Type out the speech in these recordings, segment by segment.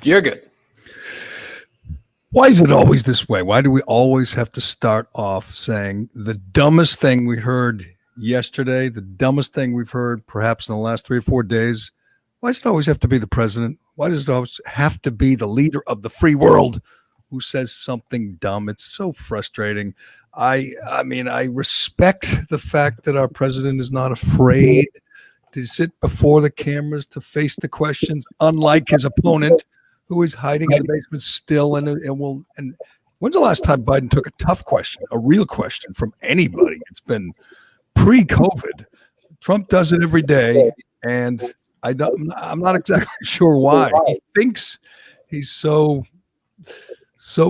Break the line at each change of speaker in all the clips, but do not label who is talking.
You're good.
Why is it always this way? Why do we always have to start off saying the dumbest thing we heard yesterday, the dumbest thing we've heard perhaps in the last 3 or 4 days? Why does it always have to be the president? Why does it always have to be the leader of the free world who says something dumb? It's so frustrating. I mean, I respect the fact that our president is not afraid to sit before the cameras, to face the questions, unlike his opponent, who is hiding in the basement still. And when's the last time Biden took a tough question, a real question from anybody? It's been pre-COVID. Trump does it every day, and I'm not exactly sure why. He thinks he's so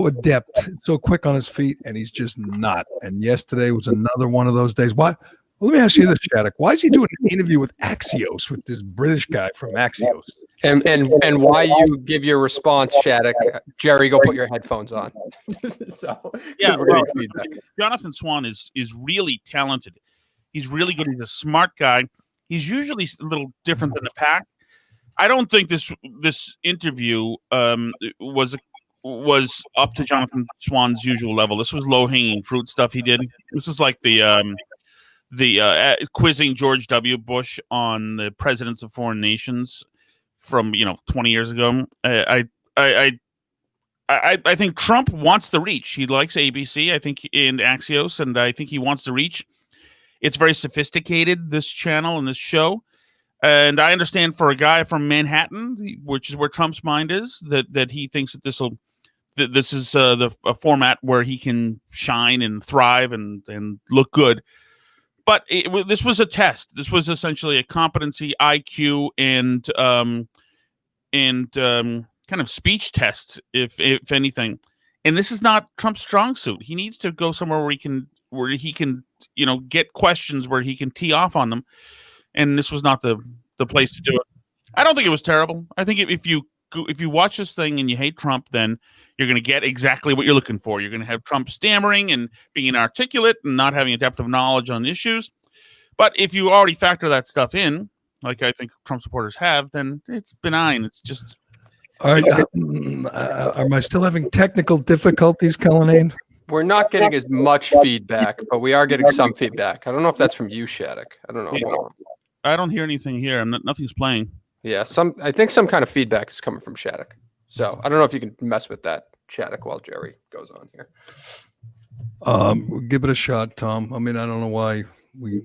adept, so quick on his feet, and he's just not. And yesterday was another one of those days. Why? Well, let me ask you this, Shattuck. Why is he doing an interview with Axios, with this British guy from Axios?
And why you give your response, Shattuck? Jerry, go put your headphones on.
We're getting feedback. Jonathan Swan is really talented. He's really good. He's a smart guy. He's usually a little different than the pack. I don't think this interview was up to Jonathan Swan's usual level. This was low-hanging fruit stuff he did. This is like the quizzing George W. Bush on the presidents of foreign nations from 20 years ago. I think Trump wants the reach. He likes ABC, I think, in Axios, and I think he wants the reach. It's very sophisticated, this channel and this show. And I understand for a guy from Manhattan, which is where Trump's mind is, that he thinks that this is a format where he can shine and thrive and look good. But this was a test. This was essentially a competency, IQ, and kind of speech test, if anything. And this is not Trump's strong suit. He needs to go somewhere where he can get questions where he can tee off on them. And this was not the place to do it. I don't think it was terrible. I think if you watch this thing and you hate Trump, then you're going to get exactly what you're looking for. You're going to have Trump stammering and being inarticulate and not having a depth of knowledge on issues. But if you already factor that stuff in, like I think Trump supporters have, then it's benign. It's just...
All right. Am I still having technical difficulties, Cullinane?
We're not getting as much feedback, but we are getting some feedback. I don't know if that's from you, Shattuck. I don't know.
Yeah. I don't hear anything here. Nothing's playing.
Yeah, I think some kind of feedback is coming from Shattuck. So I don't know if you can mess with that, Shattuck, while Jerry goes on here.
Give it a shot, Tom. I mean, I don't know why we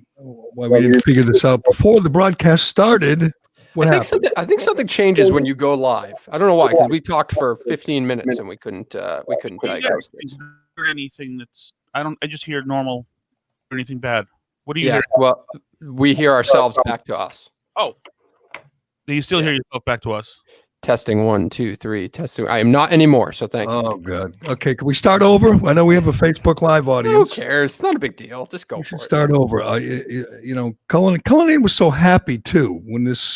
didn't figure this out before the broadcast started.
I think something changes when you go live. I don't know why, because we talked for 15 minutes and we couldn't diagnose things.
Anything that's I just hear normal or anything bad. What do you hear?
Well, we hear ourselves back to us.
Oh, do you still hear yourself back to us?
Testing 1, 2, 3. Testing. I am not anymore, so thank you.
Oh, good. Okay, can we start over? I know we have a Facebook Live audience.
Who cares? It's not a big deal. Just go for it.
Start over. Cullinane was so happy too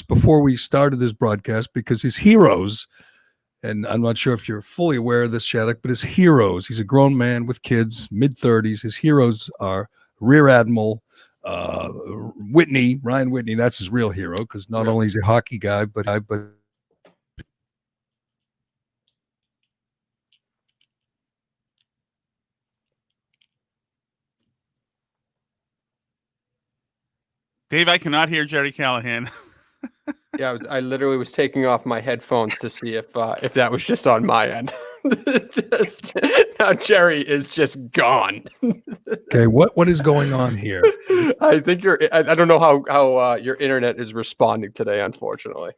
before we started this broadcast, because his heroes, and I'm not sure if you're fully aware of this, Shattuck, but his heroes, he's a grown man with kids, mid-30s. His heroes are Rear Admiral Ryan Whitney. That's his real hero, because not only is he a hockey guy, but
Dave, I cannot hear Jerry Callahan.
Yeah, I literally was taking off my headphones to see if that was just on my end. Now Jerry is just gone.
Okay, what is going on here?
I think I don't know how your internet is responding today, unfortunately.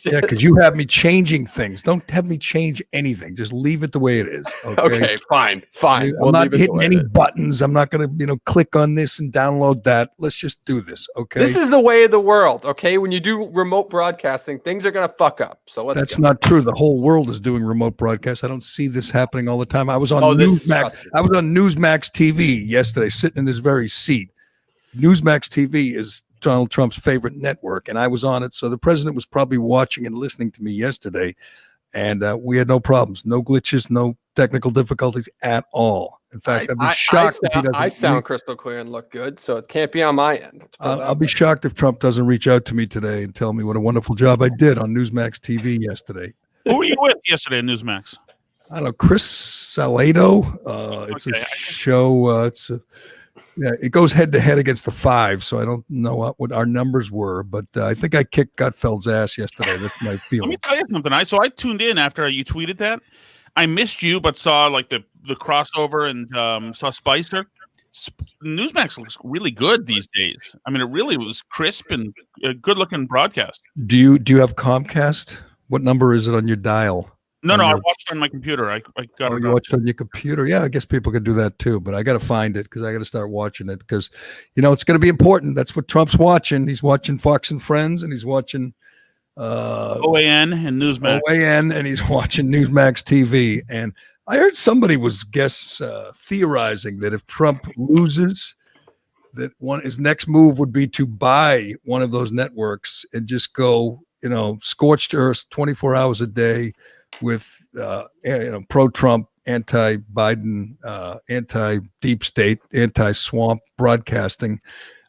Yeah, because you have me changing things. Don't have me change anything. Just leave it the way it is.
Okay, fine.
I'm not hitting any buttons. I'm not going to, click on this and download that. Let's just do this. Okay.
This is the way of the world. Okay. When you do remote broadcasting, things are going to fuck up. So
that's not true. The whole world is doing remote broadcasts. I don't see this happening all the time. I was on Newsmax. I was on Newsmax TV yesterday, sitting in this very seat. Newsmax TV is Donald Trump's favorite network, and I was on it. So the president was probably watching and listening to me yesterday, and we had no problems, no glitches, no technical difficulties at all. In fact, I'd be shocked if he doesn't.
I sound crystal clear and look good, so it can't be on my end.
I'll be shocked if Trump doesn't reach out to me today and tell me what a wonderful job I did on Newsmax TV yesterday.
Who were you with yesterday in Newsmax?
I don't know, Chris Salado. It's
Okay.
a show. Yeah, it goes head to head against the Five, so I don't know what our numbers were, but I think I kicked Gutfeld's ass yesterday. That's my
Let me
feeling.
tell you something. I tuned in after you tweeted that. I missed you, but saw like the crossover and saw Spicer. Newsmax looks really good these days. I mean, it really was crisp and a good looking broadcast.
Do you have Comcast? What number is it on your dial?
No, I watched on my computer. I got it.
You watched on your computer? Yeah, I guess people can do that too, but I got to find it because I got to start watching it because, it's going to be important. That's what Trump's watching. He's watching Fox and Friends, and he's watching
OAN and Newsmax.
OAN, and he's watching Newsmax TV. And I heard somebody was theorizing that if Trump loses, that his next move would be to buy one of those networks and just go, scorched earth 24 hours a day with pro-Trump, anti-Biden, anti-deep state, anti-swamp broadcasting,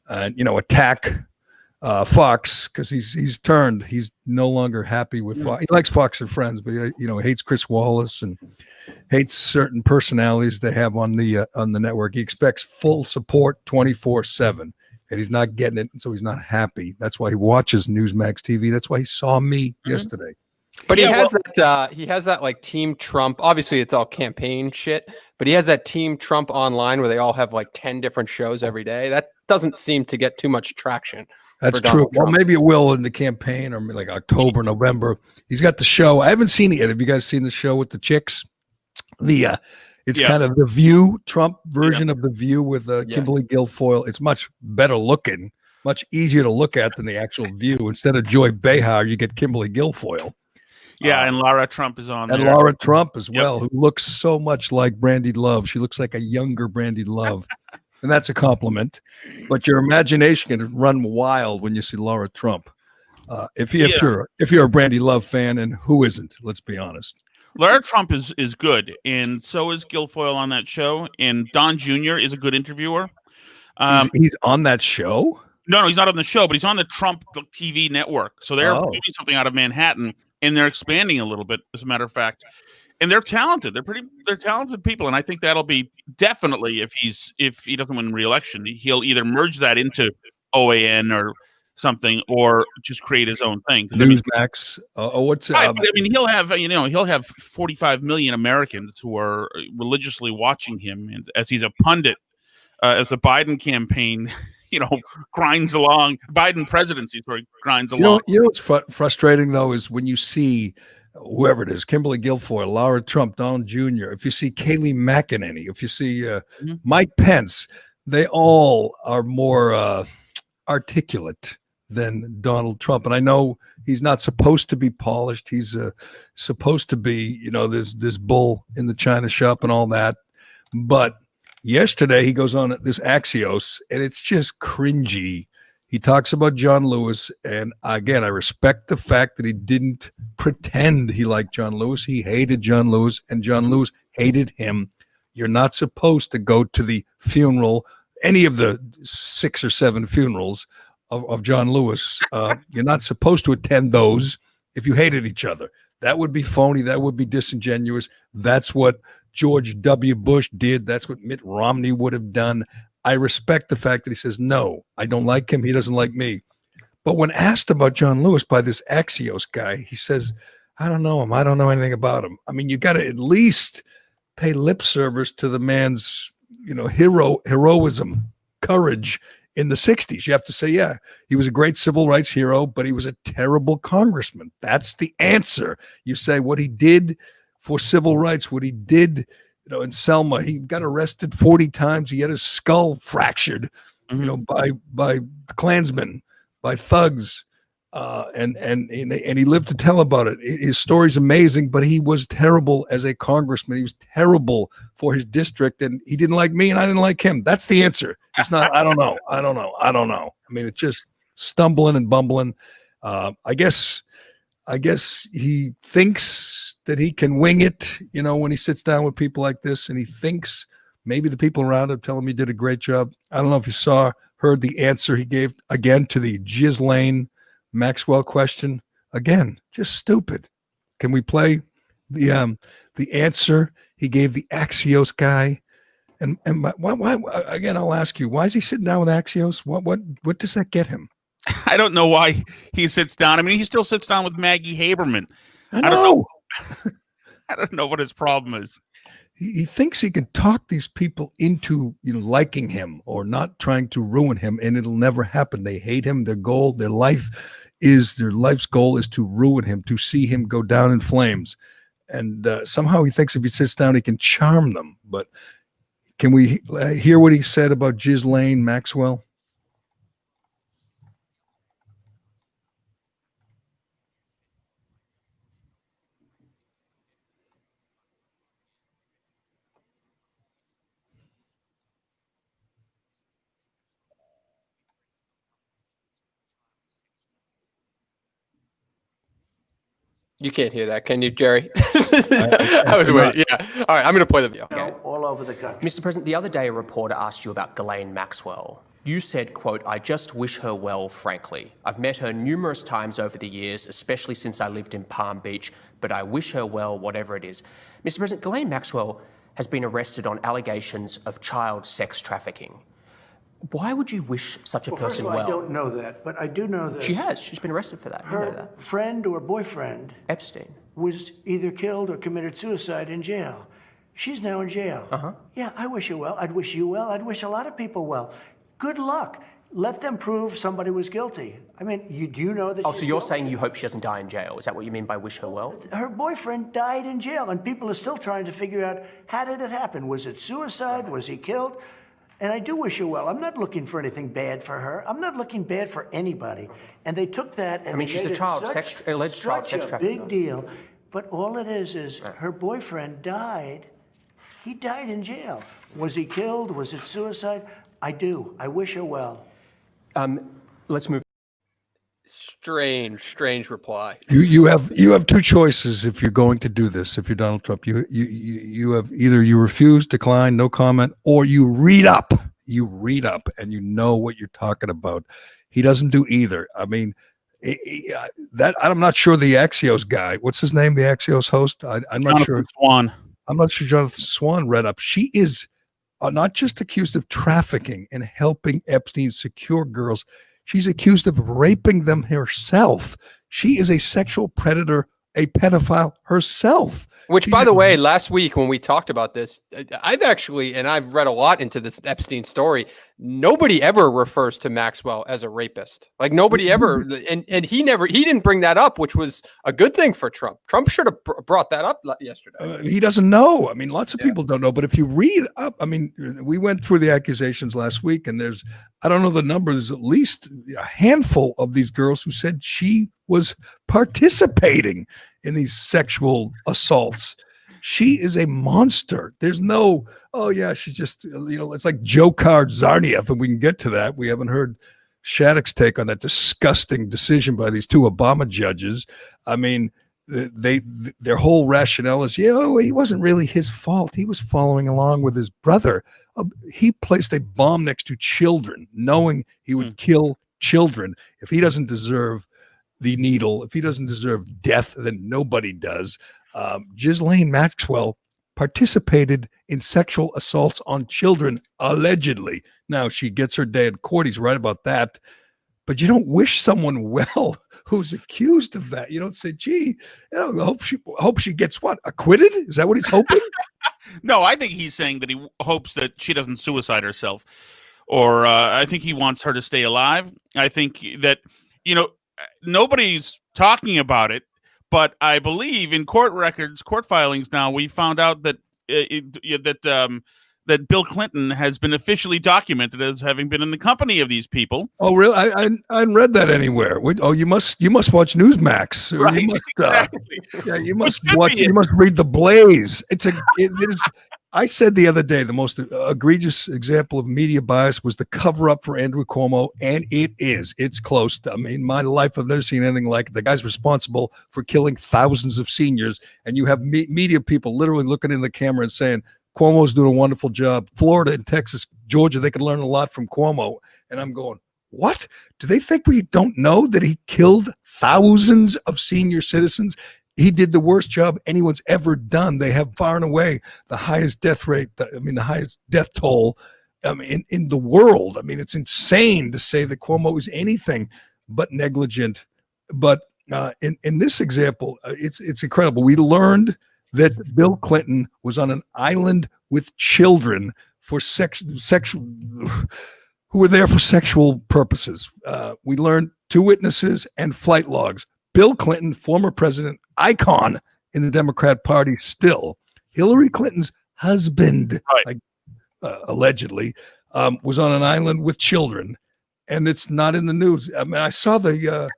and attack Fox because he's turned. He's no longer happy with Fox. He likes Fox and Friends, but he hates Chris Wallace and hates certain personalities they have on the network. He expects full support 24/7, and he's not getting it, and so he's not happy. That's why he watches Newsmax TV. That's why he saw me yesterday.
But he has that like Team Trump. Obviously, it's all campaign shit. But he has that Team Trump online where they all have like 10 different shows every day. That doesn't seem to get too much traction.
That's true. Well, maybe it will in the campaign or like October, November. He's got the show. I haven't seen it yet. Have you guys seen the show with the chicks? It's kind of the View, Trump version of the View with Kimberly Guilfoyle. It's much better looking, much easier to look at than the actual View. Instead of Joy Behar, you get Kimberly Guilfoyle.
Yeah, and Lara Trump is on there.
And Lara Trump as well, who looks so much like Brandy Love. She looks like a younger Brandy Love. And that's a compliment. But your imagination can run wild when you see Lara Trump. If you're a Brandy Love fan, and who isn't? Let's be honest.
Lara Trump is good, and so is Guilfoyle on that show. And Don Jr. is a good interviewer.
He's on that show?
No, he's not on the show, but he's on the Trump TV network. So they're doing something out of Manhattan. And they're expanding a little bit, as a matter of fact, and they're talented. They're talented people, and I think that'll be definitely if he doesn't win re-election, he'll either merge that into OAN or something, or just create his own thing.
Newsmax.
He'll have 45 million Americans who are religiously watching him, and as he's a pundit, as the Biden campaign. Grinds along. Biden presidency grinds along.
What's frustrating though is when you see whoever it is, Kimberly Guilfoyle, Lara Trump, Donald Jr., if you see Kayleigh McEnany, if you see Mike Pence, they all are more articulate than Donald Trump. And I know he's not supposed to be polished. He's supposed to be, this bull in the china shop and all that. But yesterday, he goes on this Axios, and it's just cringy. He talks about John Lewis, and again, I respect the fact that he didn't pretend he liked John Lewis. He hated John Lewis, and John Lewis hated him. You're not supposed to go to the funeral, any of the 6 or 7 funerals of John Lewis. You're not supposed to attend those if you hated each other. That would be phony. That would be disingenuous. That's what George W. Bush did. That's what Mitt Romney would have done. I respect the fact that he says, no, I don't like him. He doesn't like me. But when asked about John Lewis by this Axios guy, he says, I don't know him. I don't know anything about him. I mean, you got to at least pay lip service to the man's, heroism, courage in the 60s. You have to say, yeah, he was a great civil rights hero, but he was a terrible congressman. That's the answer. You say what he did for civil rights, what he did, in Selma. He got arrested 40 times. He had his skull fractured, by Klansmen, by thugs, and he lived to tell about it. His story's amazing, but he was terrible as a congressman. He was terrible for his district, and he didn't like me, and I didn't like him. That's the answer. It's not. I don't know. I mean, it's just stumbling and bumbling. I guess he thinks that he can wing it, when he sits down with people like this, and he thinks maybe the people around him tell him he did a great job. I don't know if you heard the answer he gave again to the Ghislaine Maxwell question. Again, just stupid. Can we play the answer he gave the Axios guy? And why again? I'll ask you, why is he sitting down with Axios? What does that get him?
I don't know why he sits down. I mean, he still sits down with Maggie Haberman.
I know.
I don't know what his problem is.
He thinks he can talk these people into liking him or not trying to ruin him, and it'll never happen. They hate him. Their life's goal is to ruin him, to see him go down in flames. And somehow he thinks if he sits down, he can charm them. But can we hear what he said about Ghislaine Maxwell?
You can't hear that, can you, Jerry? I was waiting. Yeah. All right, I'm going to play the video.
Okay. All over the country.
Mr. President, the other day a reporter asked you about Ghislaine Maxwell. You said, quote, "I just wish her well, frankly. I've met her numerous times over the years, especially since I lived in Palm Beach, but I wish her well, whatever it is." Mr. President, Ghislaine Maxwell has been arrested on allegations of child sex trafficking. Why would you wish such a person
first of all,
well?
I don't know that, but I do know that
She has. She's been arrested for that. You know
her
that.
friend or boyfriend
Epstein.
was either killed or committed suicide in jail. She's now in jail. Yeah, I wish her well. I'd wish you well. I'd wish a lot of people well. Good luck. Let them prove somebody was guilty. I mean, do you know that?
Oh,
she's
so you're
guilty?
saying you hope she doesn't die in jail? Is that what you mean by wish her well?
Her boyfriend died in jail, and people are still trying to figure out, how did it happen? Was it suicide? Was he killed? And I do wish her well. I'm not looking for anything bad for her. I'm not looking bad for anybody. And they took that and
I mean,
they
she's
made
a
it
child
such
sex alleged child sex
a
trafficking.
big deal. But all it is her boyfriend died. He died in jail. Was he killed? Was it suicide? I do. I wish her well.
Let's move.
Strange reply.
You have two choices if you're going to do this. If you're Donald Trump, you have either you refuse, decline, no comment, or you read up. You read up and you know what you're talking about. He doesn't do either. I mean, that I'm not sure the Axios guy. What's his name? The Axios host. I'm not
Jonathan
sure.
Swan.
I'm not sure Jonathan Swan read up. She is not just accused of trafficking and helping Epstein secure girls. She's accused of raping them herself. She is a sexual predator, a pedophile herself.
Which, by the way, last week when we talked about this, I've read a lot into this Epstein story. Nobody ever refers to Maxwell as a rapist. Like nobody ever, and he didn't bring that up, which was a good thing for Trump. Trump should have brought that up yesterday.
He doesn't know. I mean, lots of people don't know. But if you read up, I mean, we went through the accusations last week, and I don't know the numbers, at least a handful of these girls who said she was participating in these sexual assaults. She is a monster. There's no, oh yeah, she's just, it's like Dzhokhar Tsarnaev, and we can get to that. We haven't heard Shattuck's take on that disgusting decision by these two Obama judges. I mean, their whole rationale is, he wasn't really his fault. He was following along with his brother. He placed a bomb next to children, knowing he would kill children. If he doesn't deserve the needle, if he doesn't deserve death, then nobody does. Ghislaine Maxwell participated in sexual assaults on children, allegedly. Now, she gets her day in court. He's right about that. But you don't wish someone well who's accused of that. You don't say, gee, hope she gets what? Acquitted? Is that what he's hoping?
No, I think he's saying that he hopes that she doesn't suicide herself. Or I think he wants her to stay alive. I think that, nobody's talking about it. But I believe in court records, court filings now, we found out that that Bill Clinton has been officially documented as having been in the company of these people.
Oh, really? I hadn't read that anywhere. You must watch Newsmax.
Right,
You must,
exactly.
you must watch. You must read The Blaze. It is. I said the other day the most egregious example of media bias was the cover-up for Andrew Cuomo, and it's close. I mean, my life, I've never seen anything like it. The guy's responsible for killing thousands of seniors, and you have media people literally looking in the camera and saying, Cuomo's doing a wonderful job. Florida and Texas, Georgia, they could learn a lot from Cuomo. And I'm going, what? Do they think we don't know that he killed thousands of senior citizens? He did the worst job anyone's ever done. They have far and away the highest death rate. The highest death toll in the world. I mean, it's insane to say that Cuomo is anything but negligent. But in this example, it's incredible. We learned that Bill Clinton was on an island with children for sexual who were there for sexual purposes. We learned 2 witnesses and flight logs. Bill Clinton, former president, icon in the Democrat Party still. Hillary Clinton's husband,
right.
Allegedly, was on an island with children, and it's not in the news. I mean, I saw the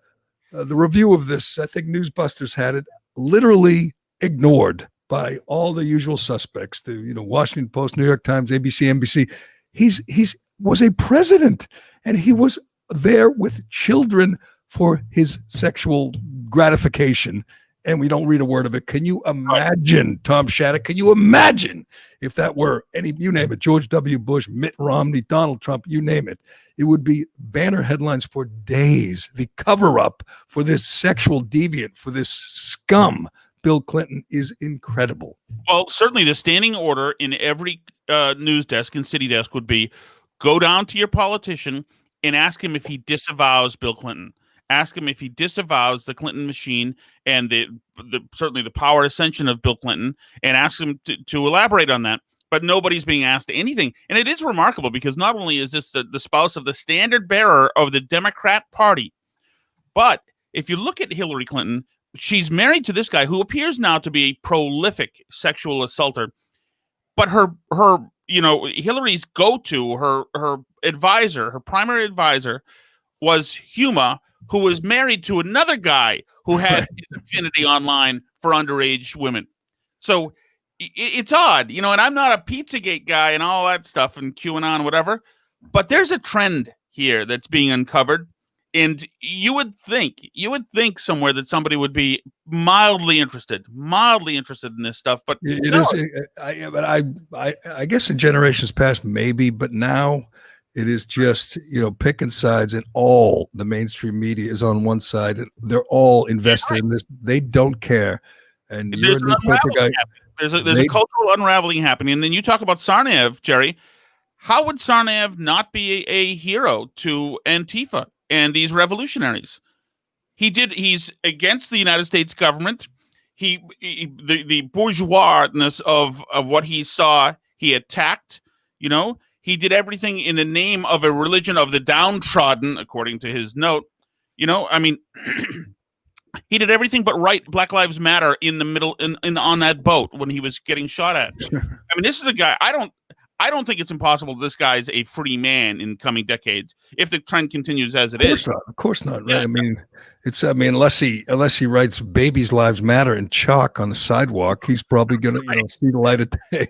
review of this. I think Newsbusters had it literally ignored by all the usual suspects. The Washington Post, New York Times, ABC, NBC. He's was a president, and he was there with children for his sexual gratification, and we don't read a word of it. Can you imagine, Tom Shattuck? Can you imagine if that were you name it, George W. Bush, Mitt Romney, Donald Trump, you name it? It would be banner headlines for days. The cover-up for this sexual deviant, for this scum, Bill Clinton, is incredible.
Well, certainly the standing order in every news desk and city desk would be, go down to your politician and ask him if he disavows Bill Clinton. Ask him if he disavows the Clinton machine and certainly the power ascension of Bill Clinton, and ask him to elaborate on that. But nobody's being asked anything. And it is remarkable because not only is this the spouse of the standard bearer of the Democrat Party, but if you look at Hillary Clinton, she's married to this guy who appears now to be a prolific sexual assaulter. But her Hillary's go-to, her advisor, her primary advisor, was Huma, who was married to another guy who had an affinity online for underage women. So it's odd, and I'm not a Pizzagate guy and all that stuff and QAnon, whatever, but there's a trend here that's being uncovered. And you would think somewhere that somebody would be mildly interested in this stuff, but
it is. I guess in generations past, maybe, but now it is just picking sides, and all the mainstream media is on one side. They're all invested in this. They don't care. And
there's a cultural unraveling happening. And then you talk about Tsarnaev, Jerry. How would Tsarnaev not be a hero to Antifa and these revolutionaries? He's against the United States government. The bourgeoisness of what he saw, he attacked. He did everything in the name of a religion of the downtrodden, according to his note. He did everything but write Black Lives Matter in the middle on that boat when he was getting shot at. This is a guy. I don't think it's impossible this guy's a free man in coming decades if the trend continues as it is.
Of course not. Right? Yeah. Unless he writes "Babies' Lives Matter" in chalk on the sidewalk, he's probably going to see the light of day.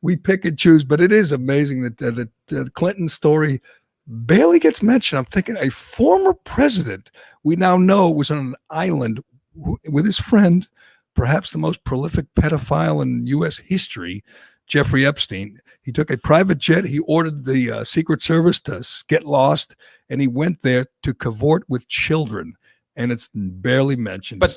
we pick and choose, but it is amazing that the Clinton story barely gets mentioned. I'm thinking a former president we now know was on an island with his friend, perhaps the most prolific pedophile in U.S. history, Jeffrey Epstein. He took a private jet. He ordered the Secret Service to get lost, and he went there to cavort with children. And it's barely mentioned.
But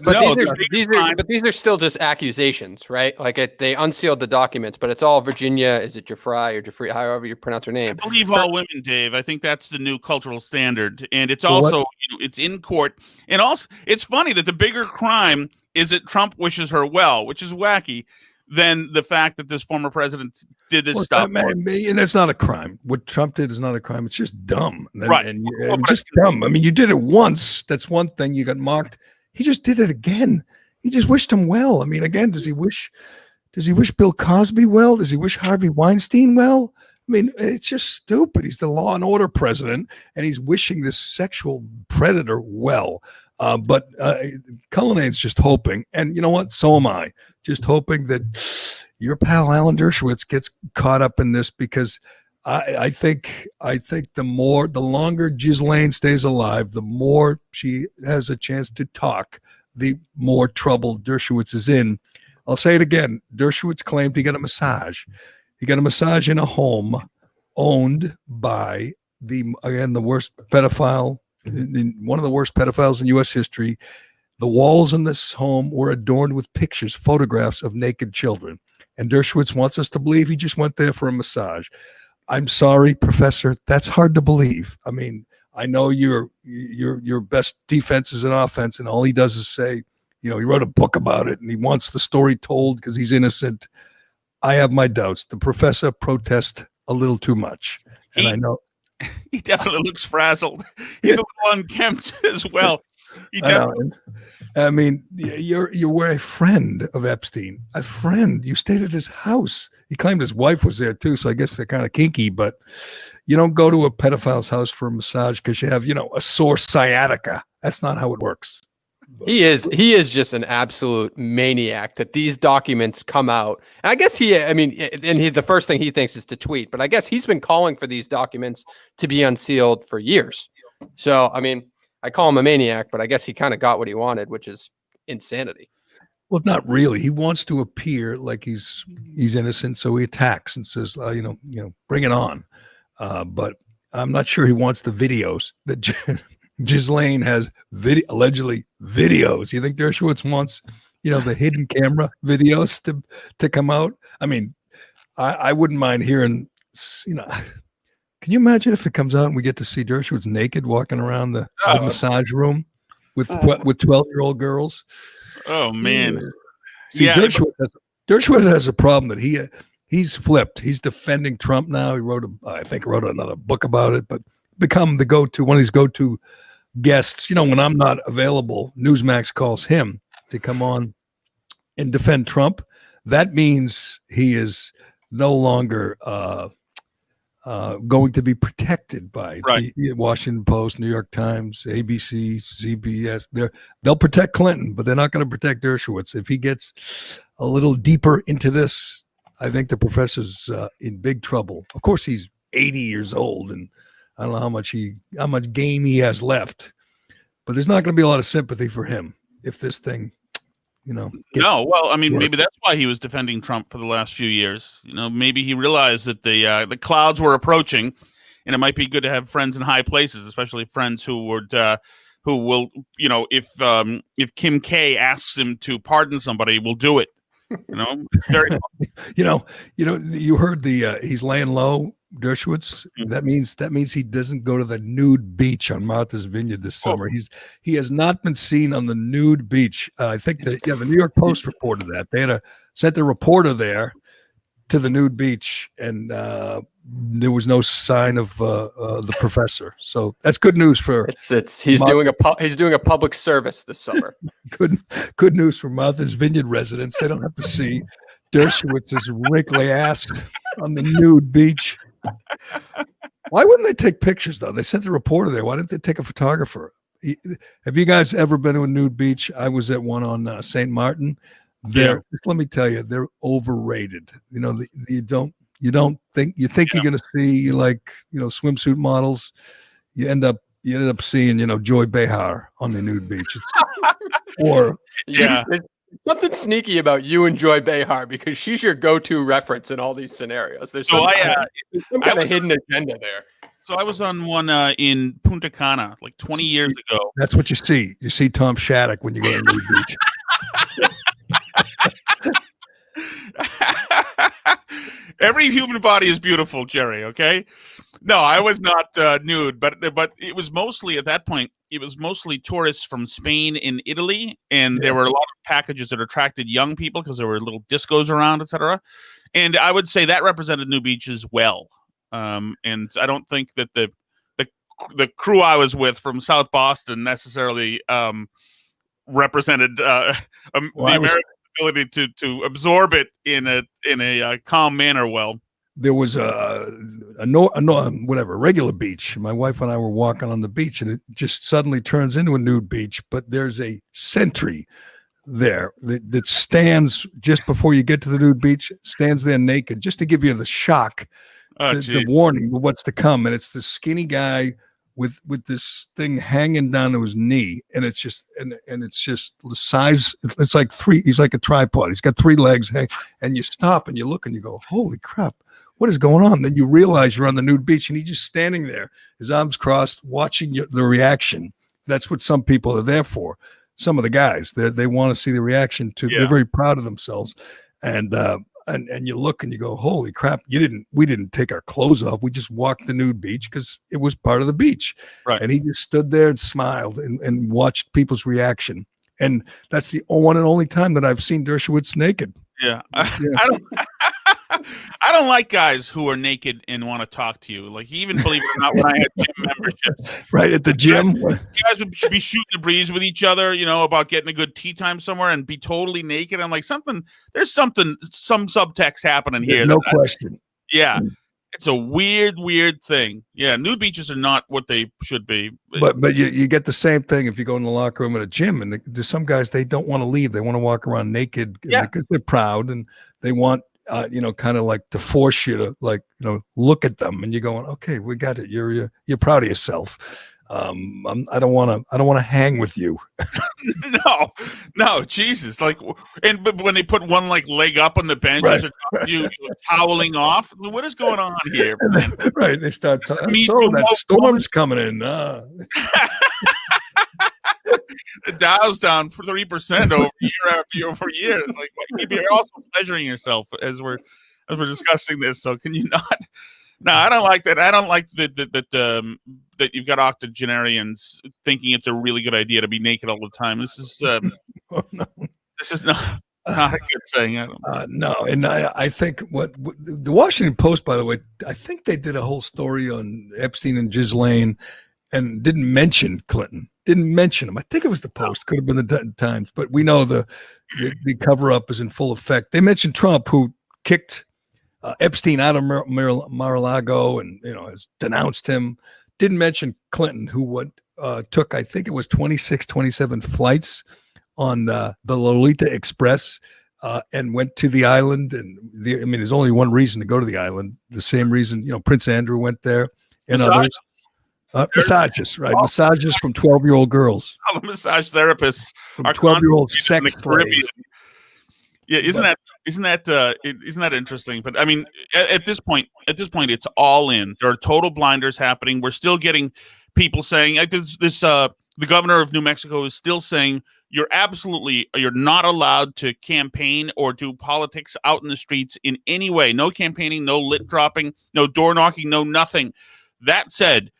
these are still just accusations, right? Like they unsealed the documents, but it's all Virginia. Is it Jeffrey, however you pronounce her name?
I believe all women, Dave. I think that's the new cultural standard, and it's also it's in court. And also, it's funny that the bigger crime is that Trump wishes her well, which is wacky, than the fact that this former president did this stuff.
And it's not a crime. What Trump did is not a crime. It's just dumb.
Right.
Just dumb. You did it once. That's one thing. You got mocked. He just did it again. He just wished him well. Again, does he wish Bill Cosby well? Does he wish Harvey Weinstein well? It's just stupid. He's the law and order president, and he's wishing this sexual predator well. But Cullinane's just hoping, and you know what? So am I. Just hoping that your pal Alan Dershowitz gets caught up in this, because I think the longer Ghislaine stays alive, the more she has a chance to talk, the more trouble Dershowitz is in. I'll say it again. Dershowitz claimed he got a massage. He got a massage in a home owned by the worst pedophile, one of the worst pedophiles in U.S. history. The walls in this home were adorned with pictures, photographs of naked children. And Dershowitz wants us to believe he just went there for a massage. I'm sorry, Professor. That's hard to believe. I mean, I know your best defense is an offense, and all he does is say, he wrote a book about it, and he wants the story told because he's innocent. I have my doubts. The professor protests a little too much, and I know
he definitely looks frazzled. He's a little unkempt as well.
I mean, you were a friend of Epstein, a friend. You stayed at his house. He claimed his wife was there too, so I guess they're kind of kinky. But you don't go to a pedophile's house for a massage because you have, a sore sciatica. That's not how it works.
He is just an absolute maniac that these documents come out. And I guess the first thing he thinks is to tweet, but I guess he's been calling for these documents to be unsealed for years. So, I mean, I call him a maniac, but I guess he kind of got what he wanted, which is insanity.
Well, not really. He wants to appear like he's innocent, so he attacks and says, bring it on. But I'm not sure he wants the videos that Ghislaine has allegedly videos. You think Dershowitz wants, the hidden camera videos to come out? I mean, I wouldn't mind hearing, can you imagine if it comes out and we get to see Dershowitz naked walking around the massage room with 12-year-old girls?
Oh man.
See, yeah, Dershowitz has a problem that he's flipped. He's defending Trump now. He wrote another book about it, but become one of these go-to guests. When I'm not available, Newsmax calls him to come on and defend Trump. That means he is no longer going to be protected by the Washington Post, New York Times, ABC, CBS. They'll protect Clinton, but they're not going to protect Dershowitz. If he gets a little deeper into this, I think the professor's in big trouble. Of course, he's 80 years old, and I don't know how much game he has left, but there's not going to be a lot of sympathy for him if this thing,
maybe that's why he was defending Trump for the last few years. Maybe he realized that the clouds were approaching, and it might be good to have friends in high places, especially friends who will, if Kim K asks him to pardon somebody, will do it. Very.
You heard he's laying low, Dershowitz.
Mm-hmm.
That means he doesn't go to the nude beach on Martha's Vineyard this summer. He has not been seen on the nude beach. I think the New York Post reported that they had sent a reporter there to the nude beach, and there was no sign of the professor. So that's good news for.
He's doing a public service this summer.
Good news for Martha's Vineyard residents. They don't have to see Dershowitz's wrinkly ass on the nude beach. Why wouldn't they take pictures though? They sent a reporter there. Why didn't they take a photographer? Have you guys ever been to a nude beach? I was at one on St. Martin. Let me tell you, they're overrated. You think you're going to see swimsuit models. You end up seeing Joy Behar on the nude beach.
There's something sneaky about you and Joy Behar because she's your go-to reference in all these scenarios. There's some kind of hidden agenda there.
So I was on one in Punta Cana like 20 years ago.
That's what you see. You see Tom Shattuck when you go to the nude beach.
Every human body is beautiful, Jerry. Okay. No, I was not nude, but it was mostly at that point. It was mostly tourists from Spain and Italy, and there were a lot of packages that attracted young people because there were little discos around, etc. And I would say that represented New Beach as well. And I don't think that the crew I was with from South Boston necessarily represented the American ability to absorb it in a calm manner. Well,
there was a regular beach. My wife and I were walking on the beach, and it just suddenly turns into a nude beach. But there's a sentry there that stands just before you get to the nude beach, stands there naked, just to give you the shock, the warning of what's to come. And it's this skinny guy with this thing hanging down to his knee, and it's just and it's just the size. It's like he's like a tripod. He's got 3 legs, and you stop and you look and you go, holy crap, what is going on? Then you realize you're on the nude beach, and he's just standing there, his arms crossed, watching the reaction. That's what some people are there for. some of the guys. They want to see the reaction to.
Yeah.
They're very proud of themselves, and you look and you go, holy crap! We didn't take our clothes off. We just walked the nude beach because it was part of the beach.
Right.
And he just stood there and smiled and watched people's reaction. And that's the one and only time that I've seen Dershowitz naked.
Yeah.
Yeah.
I don't like guys who are naked and want to talk to you. Like, even believe it or not, when I had gym memberships,
Right at the gym.
guys would be shooting the breeze with each other, about getting a good tea time somewhere and be totally naked. I'm like, there's some subtext happening here.
No question.
Yeah. It's a weird thing. Yeah, nude beaches are not what they should be.
But you get the same thing if you go in the locker room at a gym, and there's some guys, they don't want to leave. They want to walk around naked because they're proud, and they want kind of like to force you to look at them, and you're going, okay, we got it. You're proud of yourself. I don't want to hang with you.
No, Jesus. But when they put one leg up on the bench,
Right.
you toweling off. What is going on here, man?
Right. They start
Me
talking.
too,
So that
mo-
storm's coming in.
The Dow's down for 3% over year over year. It's like, you're also pleasuring yourself as we're discussing this. So can you not? No, I don't like that. I don't like that you've got octogenarians thinking it's a really good idea to be naked all the time. This is this is not a good thing.
No, and I think what the Washington Post, by the way, I think they did a whole story on Epstein and Ghislaine and didn't mention Clinton. Didn't mention him. I think it was the Post. Could have been the Times, but we know the cover up is in full effect. They mentioned Trump, who kicked Epstein out of Mar-a-Lago and has denounced him. Didn't mention Clinton, who took, I think it was 26, 27 flights on the Lolita Express and went to the island. And there's only one reason to go to the island. The same reason, Prince Andrew went there and others. Massages, right? Massages from 12-year-old girls.
All the massage therapists
From
are
12-year-old
in
sex
the Caribbean.
slaves.
Yeah, isn't that interesting? But I mean, at this point, it's all in. There are total blinders happening. We're still getting people saying the governor of New Mexico is still saying you're not allowed to campaign or do politics out in the streets in any way. No campaigning, no lit dropping, no door knocking, no nothing. That said,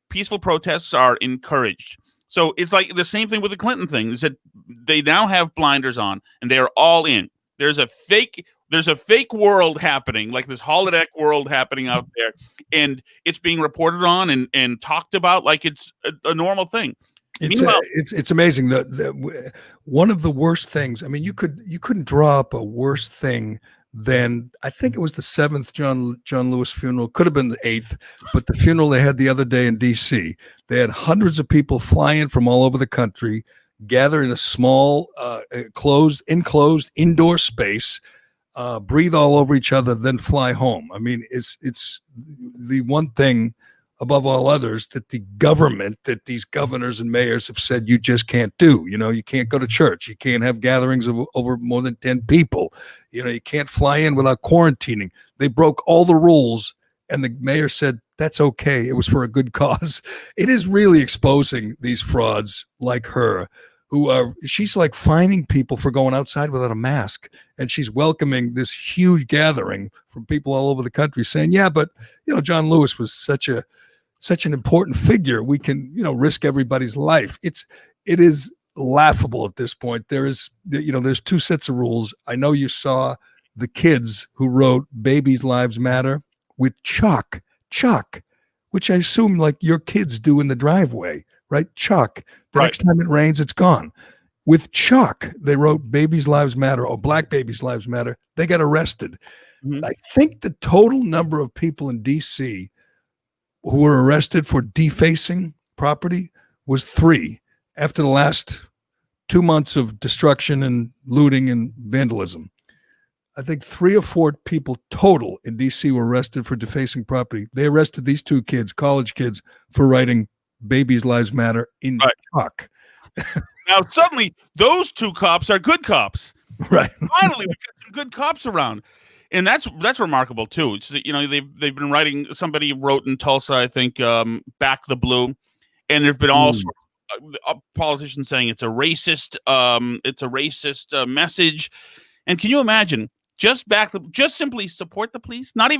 peaceful protests are encouraged. So it's like the same thing with the Clinton thing. Is that they now have blinders on and they are all in. There's a fake world happening, like this holodeck world happening out there, and it's being reported on and talked about like it's a normal thing.
It's amazing. One of the worst things. I mean, you couldn't draw up a worse thing than, I think it was the 7th John Lewis funeral. Could have been the 8th, but the funeral they had the other day in D.C. They had hundreds of people fly in from all over the country, gather in a small, enclosed indoor space, breathe all over each other, then fly home. I mean, it's the one thing above all others that the government, that these governors and mayors have said you just can't do. You can't go to church. You can't have gatherings of over more than 10 people. You can't fly in without quarantining. They broke all the rules, and the mayor said that's okay. It was for a good cause. It is really exposing these frauds like her, she's like fining people for going outside without a mask, and she's welcoming this huge gathering from people all over the country saying, yeah, but John Lewis was such an important figure. We can, risk everybody's life. It is laughable at this point. There's 2 sets of rules. I know you saw the kids who wrote "Babies' Lives Matter" with chalk, which I assume like your kids do in the driveway, right? Chalk. The next time it rains, it's gone. With chalk, they wrote "Babies' Lives Matter" or "Black Babies' Lives Matter." They got arrested. Mm-hmm. I think the total number of people in D.C. who were arrested for defacing property was 3 after the last 2 months of destruction and looting and vandalism. I think 3 or 4 people total in DC were arrested for defacing property. They arrested these 2 kids, college kids, for writing "Babies' Lives Matter" in chalk.
Now suddenly those 2 cops are good cops.
Right.
Finally, we got some good cops around. And that's remarkable too. It's, they've been writing. Somebody wrote in Tulsa, I think, "Back the Blue," and there've been all sorts politicians saying it's a racist message. And can you imagine just simply support the police? Not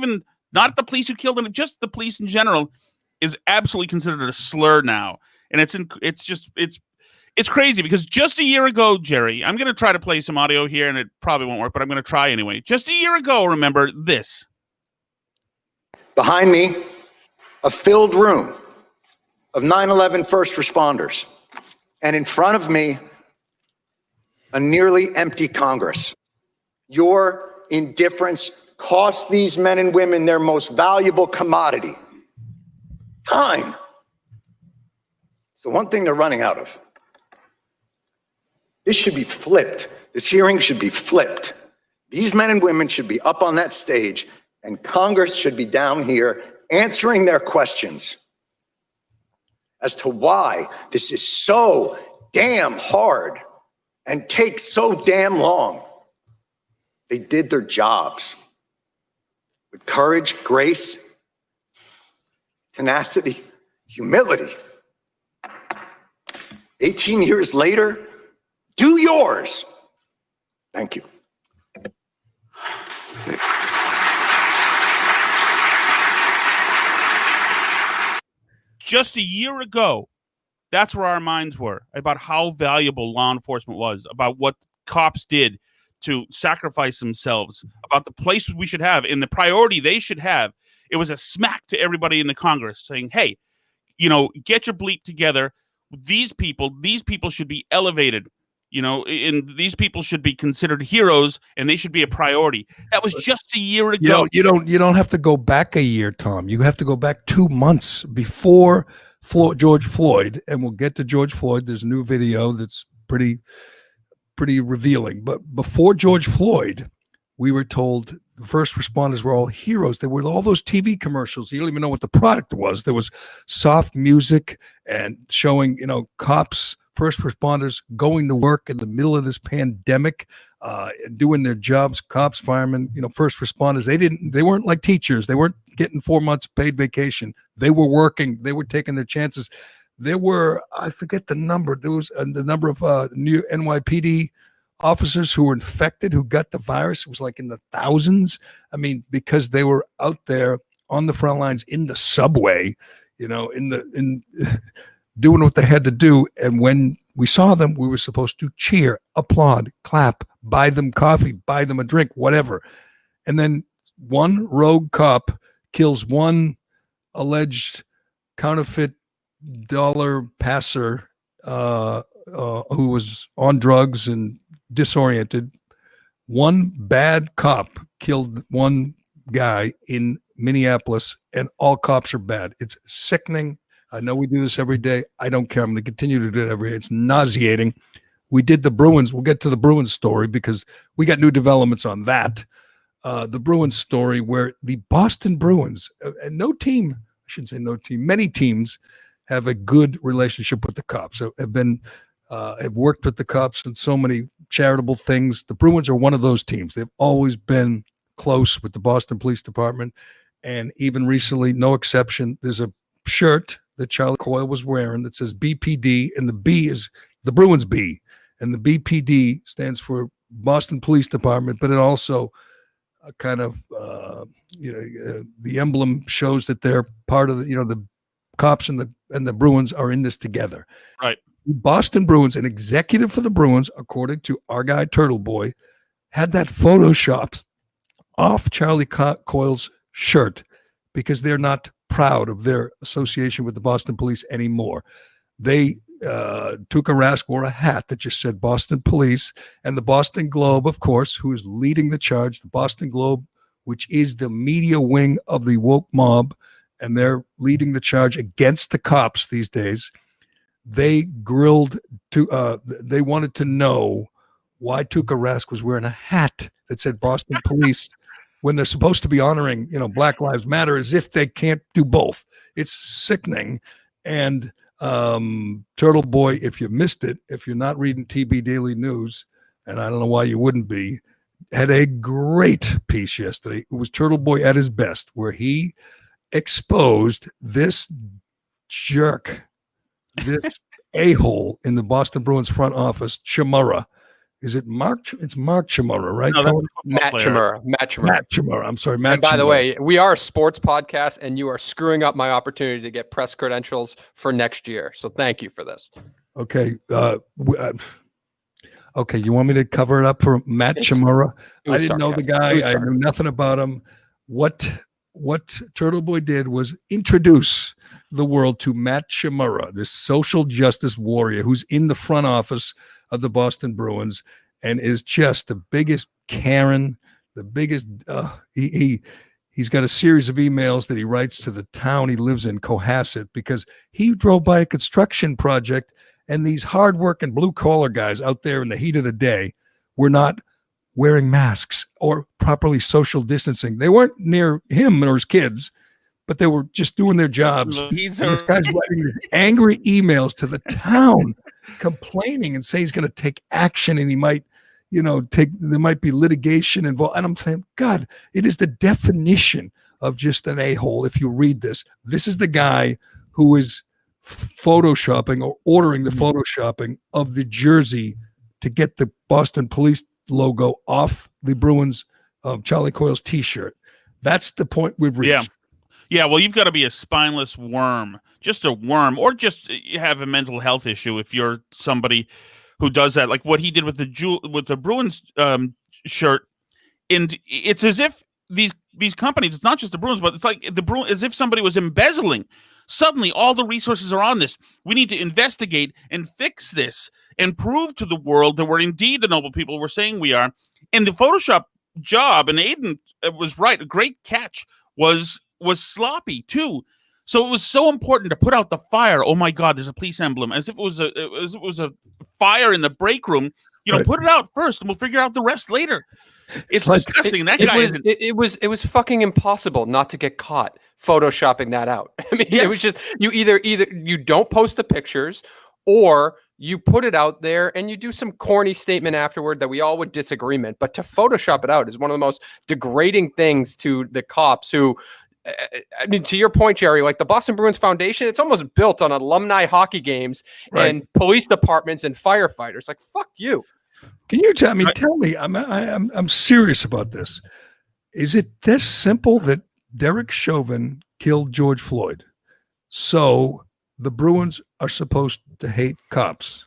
the police who killed him, just the police in general is absolutely considered a slur now. And it's crazy because just a year ago, Jerry, I'm going to try to play some audio here and it probably won't work, but I'm going to try anyway. Just a year ago, remember this.
Behind me, a filled room of 9/11 first responders. And in front of me, a nearly empty Congress. Your indifference cost these men and women their most valuable commodity, time. It's the one thing they're running out of. This should be flipped. This hearing should be flipped. These men and women should be up on that stage, and Congress should be down here answering their questions as to why this is so damn hard and takes so damn long. They did their jobs with courage, grace, tenacity, humility. 18 years later, do yours. Thank you.
Just a year ago, that's where our minds were about how valuable law enforcement was, about what cops did to sacrifice themselves, about the place we should have and the priority they should have. It was a smack to everybody in the Congress saying, hey, get your bleep together. These people should be elevated, and these people should be considered heroes and they should be a priority. That was just a year ago.
You don't have to go back a year, Tom. You have to go back 2 months before George Floyd, and we'll get to George Floyd. There's a new video that's pretty revealing. But before George Floyd, we were told the first responders were all heroes. There were all those TV commercials. You don't even know what the product was. There was soft music and showing, cops, first responders going to work in the middle of this pandemic, doing their jobs, cops, firemen, first responders. They weren't like teachers. They weren't getting 4 months paid vacation. They were working. They were taking their chances. There were, I forget the number. There was the number of new NYPD officers who were infected, who got the virus. It was like in the thousands. I mean, because they were out there on the front lines in the subway, in doing what they had to do. And when we saw them, we were supposed to cheer, applaud, clap, buy them coffee, buy them a drink, whatever. And then one rogue cop kills one alleged counterfeit dollar passer who was on drugs and disoriented. One bad cop killed one guy in Minneapolis, and all cops are bad. It's sickening. I know we do this every day. I don't care. I'm going to continue to do it every day. It's nauseating. We did the Bruins. We'll get to the Bruins story because we got new developments on that. The Bruins story where the Boston Bruins, and many teams have a good relationship with the cops, have worked with the cops in so many charitable things. The Bruins are one of those teams. They've always been close with the Boston Police Department, and even recently, no exception. There's a shirt that Charlie Coyle was wearing that says BPD, and the B is the Bruins B, and the BPD stands for Boston Police Department, but it also kind of the emblem shows that they're part of the cops and the Bruins are in this together.
Right.
Boston Bruins, an executive for the Bruins, according to our guy Turtle Boy, had that photoshopped off Charlie Coyle's shirt because they're not proud of their association with the Boston Police anymore. They Tuukka Rask wore a hat that just said Boston Police, and the Boston Globe, of course, who is leading the charge, the Boston Globe, which is the media wing of the woke mob, and they're leading the charge against the cops these days. They wanted to know why Tuukka Rask was wearing a hat that said Boston Police when they're supposed to be honoring, Black Lives Matter, as if they can't do both. It's sickening. And Turtle Boy, if you missed it, if you're not reading TB Daily News, and I don't know why you wouldn't be, had a great piece yesterday. It was Turtle Boy at his best, where he exposed this jerk, this a-hole in the Boston Bruins front office, Chimura. Is it Mark? It's Mark Chimura, right?
No, that's
Tony?
a football
Matt
player.
Chimura. Matt Chimura.
Matt Chimura. I'm sorry, Matt
And by the
Chimura.
way, we are a sports podcast, and you are screwing up my opportunity to get press credentials for next year. So thank you for this.
Okay. Okay, you want me to cover it up for Matt Chimura? I didn't know the guy. I knew nothing about him. What Turtle Boy did was introduce the world to Matt Chimura, this social justice warrior who's in the front office of the Boston Bruins and is just the biggest Karen, the biggest. He's got a series of emails that he writes to the town he lives in, Cohasset, because he drove by a construction project and these hardworking blue collar guys out there in the heat of the day were not wearing masks or properly social distancing. They weren't near him or his kids, but they were just doing their jobs. This guy's writing angry emails to the town, complaining and saying he's going to take action and he might, there might be litigation involved. And I'm saying, God, it is the definition of just an a-hole. If you read this, this is the guy who is photoshopping or ordering the photoshopping of the jersey to get the Boston Police logo off the Bruins Charlie Coyle's t-shirt. That's the point we've reached.
Yeah, well, you've got to be a spineless worm, just a worm, or just you have a mental health issue if you're somebody who does that, like what he did with the Bruins shirt. And it's as if these companies, it's not just the Bruins, but it's like as if somebody was embezzling. Suddenly, all the resources are on this. We need to investigate and fix this and prove to the world that we're indeed the noble people we're saying we are. And the Photoshop job, and Aiden was right, a great catch, was sloppy too. So it was so important to put out the fire. Oh my God, there's a police emblem, as if it was a fire in the break room. Right. Put it out first, and we'll figure out the rest later. It's like, disgusting.
It was fucking impossible not to get caught photoshopping that out. I mean, It was just you either you don't post the pictures or you put it out there and you do some corny statement afterward that we all would disagreement. But to Photoshop it out is one of the most degrading things to the cops who. I mean, to your point, Jerry, like the Boston Bruins Foundation, it's almost built on alumni hockey games and police departments and firefighters. Like, fuck you.
Can you tell me? I'm serious about this. Is it this simple that Derek Chauvin killed George Floyd, so the Bruins are supposed to hate cops?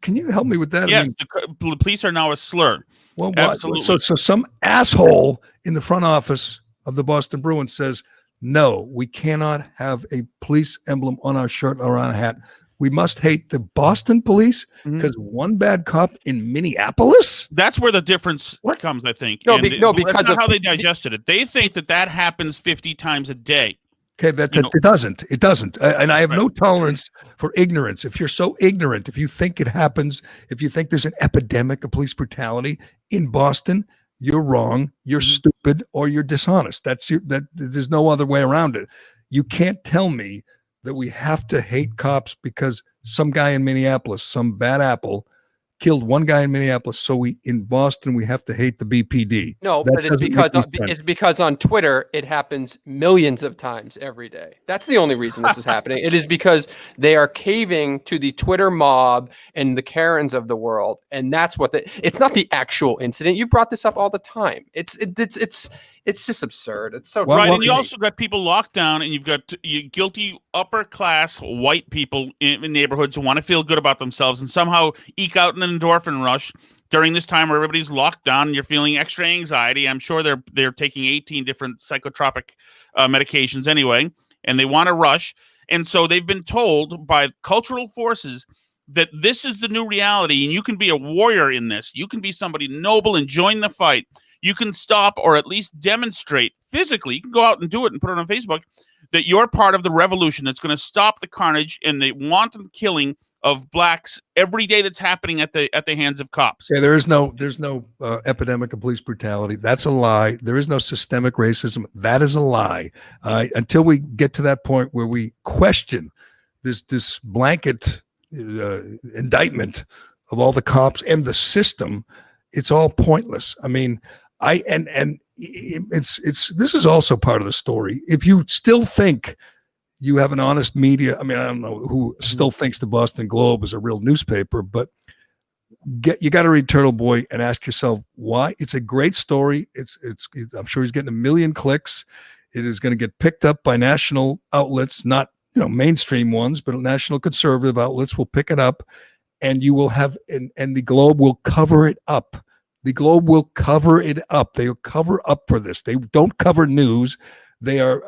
Can you help me with that?
Yes, the police are now a slur.
Well,
absolutely.
So some asshole in the front office of the Boston Bruins says, no, we cannot have a police emblem on our shirt or on a hat. We must hate the Boston police because one bad cop in Minneapolis.
That's where the difference comes, I think.
Because
that's not how they digested it. They think that happens 50 times a day.
Okay, it doesn't. It doesn't. And I have no tolerance for ignorance. If you're so ignorant, if you think it happens, if you think there's an epidemic of police brutality in Boston, you're wrong, you're stupid, or you're dishonest. There's no other way around it. You can't tell me that we have to hate cops because some guy in Minneapolis, some bad apple, killed one guy in Minneapolis. So in Boston, we have to hate the BPD.
No, but it's because on Twitter, it happens millions of times every day. That's the only reason this is happening. It is because they are caving to the Twitter mob and the Karens of the world. And that's what it's not the actual incident. You brought this up all the time. It's just absurd. It's so
right. And you also got people locked down, and you've got guilty upper class white people in neighborhoods who want to feel good about themselves and somehow eke out an endorphin rush during this time where everybody's locked down and you're feeling extra anxiety. I'm sure they're taking 18 different psychotropic medications anyway, and they want to rush. And so they've been told by cultural forces that this is the new reality, and you can be a warrior in this. You can be somebody noble and join the fight. You can stop or at least demonstrate physically. You can go out and do it and put it on Facebook that you're part of the revolution that's going to stop the carnage and the wanton killing of blacks every day that's happening at the hands of cops.
Yeah, there's no epidemic of police brutality. That's a lie. There is no systemic racism. That is a lie. Until we get to that point where we question this blanket indictment of all the cops and the system, it's all pointless. I mean, this is also part of the story. If you still think you have an honest media. I mean, I don't know who still thinks the Boston Globe is a real newspaper, but you got to read Turtle Boy and ask yourself why. It's a great story. I'm sure he's getting 1 million clicks. It is going to get picked up by national outlets, not mainstream ones, but national conservative outlets will pick it up, and you will have and the Globe will cover it up. The Globe will cover it up. They will cover up for this. They don't cover news. They are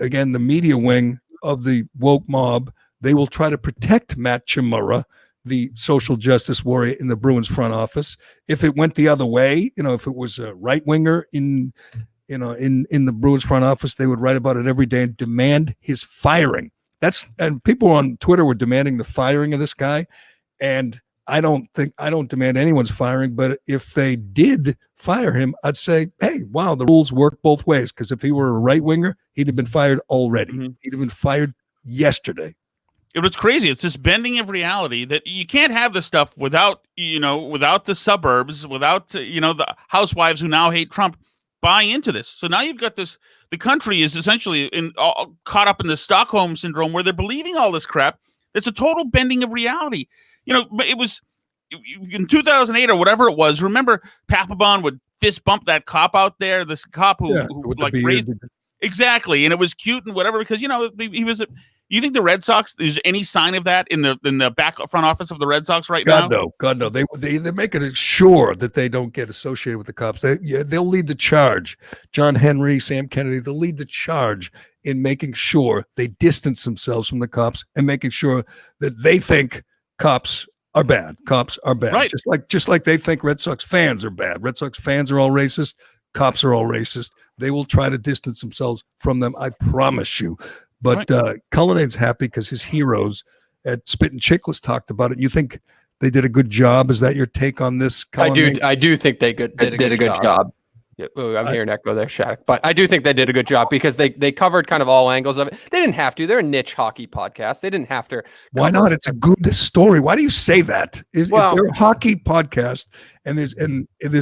again the media wing of the woke mob. They will try to protect Matt Chimura, the social justice warrior in the Bruins front office. If it went the other way, if it was a right winger in the Bruins front office, they would write about it every day and demand his firing. And people on Twitter were demanding the firing of this guy. And I don't demand anyone's firing, but if they did fire him, I'd say, hey, wow, the rules work both ways. Because if he were a right winger, he'd have been fired already. Mm-hmm. He'd have been fired yesterday.
It was crazy. It's this bending of reality that you can't have this stuff without the suburbs, without, the housewives who now hate Trump buying into this. So now you've got this, the country is essentially caught up in the Stockholm syndrome where they're believing all this crap. It's a total bending of reality. It was in 2008 or whatever it was. Remember, Papelbon would fist bump that cop out there, this cop who like raised exactly, and it was cute and whatever because he was. You think the Red Sox? Is any sign of that in the back front office of the Red Sox right now?
God no. They're making sure that they don't get associated with the cops. They'll lead the charge. John Henry, Sam Kennedy, they'll lead the charge in making sure they distance themselves from the cops and making sure that they think cops are bad. Cops are bad.
Right.
Just like they think Red Sox fans are bad. Red Sox fans are all racist. Cops are all racist. They will try to distance themselves from them. I promise you. But Cullinane's happy because his heroes at Spit and Chicklets talked about it. You think they did a good job? Is that your take on this, Cullinane?
I do think they did a good job. Yeah, I'm hearing echo there, Shattuck. But I do think they did a good job because they covered kind of all angles of it. They didn't have to. They're a niche hockey podcast. They didn't have to.
Why not? It's a good story. Why do you say that? If they're a hockey podcast and there's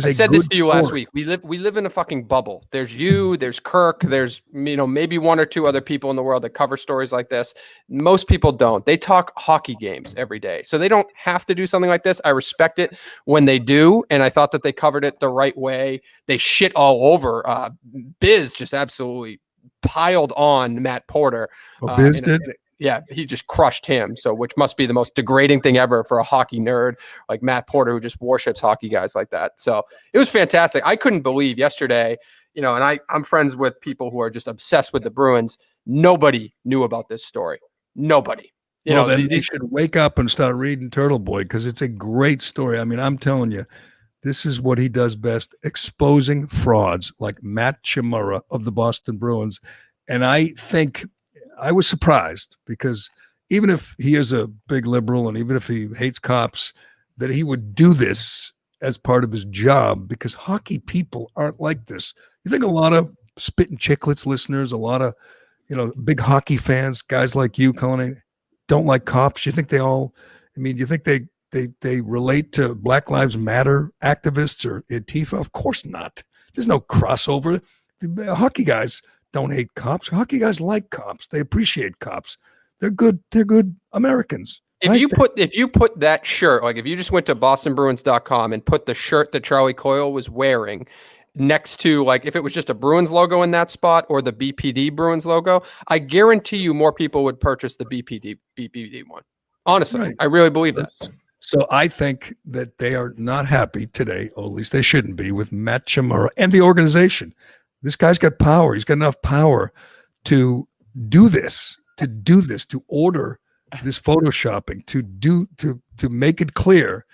I said this to you last week. We live in a fucking bubble. There's you, there's Kirk, there's maybe one or two other people in the world that cover stories like this. Most people don't. They talk hockey games every day. So they don't have to do something like this. I respect it when they do, and I thought that they covered it the right way. They shit all over. Biz just absolutely piled on Matt Porter.
Biz did?
Yeah, he just crushed him. So, which must be the most degrading thing ever for a hockey nerd like Matt Porter, who just worships hockey guys like that. So it was fantastic. I couldn't believe yesterday, and I'm friends with people who are just obsessed with the Bruins. Nobody knew about this story. Nobody.
They should wake up and start reading Turtle Boy because it's a great story. I mean, I'm telling you, this is what he does best, exposing frauds like Matt Chimura of the Boston Bruins. And I think I was surprised because even if he is a big liberal and even if he hates cops, that he would do this as part of his job because hockey people aren't like this. You think a lot of Spit and Chicklets listeners, a lot of, big hockey fans, guys like you, Cullinane, don't like cops? You think they all, you think they relate to Black Lives Matter activists or Antifa? Of course not. There's no crossover. The hockey guys don't hate cops. Hockey guys like cops. They appreciate cops. They're good Americans.
If you put that shirt, like if you just went to bostonbruins.com and put the shirt that Charlie Coyle was wearing next to, like, if it was just a Bruins logo in that spot or the BPD Bruins logo, I guarantee you more people would purchase the BPD one. Honestly, right. I really believe that.
So I think that they are not happy today, or at least they shouldn't be, with Matt Chimura and the organization. This guy's got power. He's got enough power to do this, to order this photoshopping, to make it clear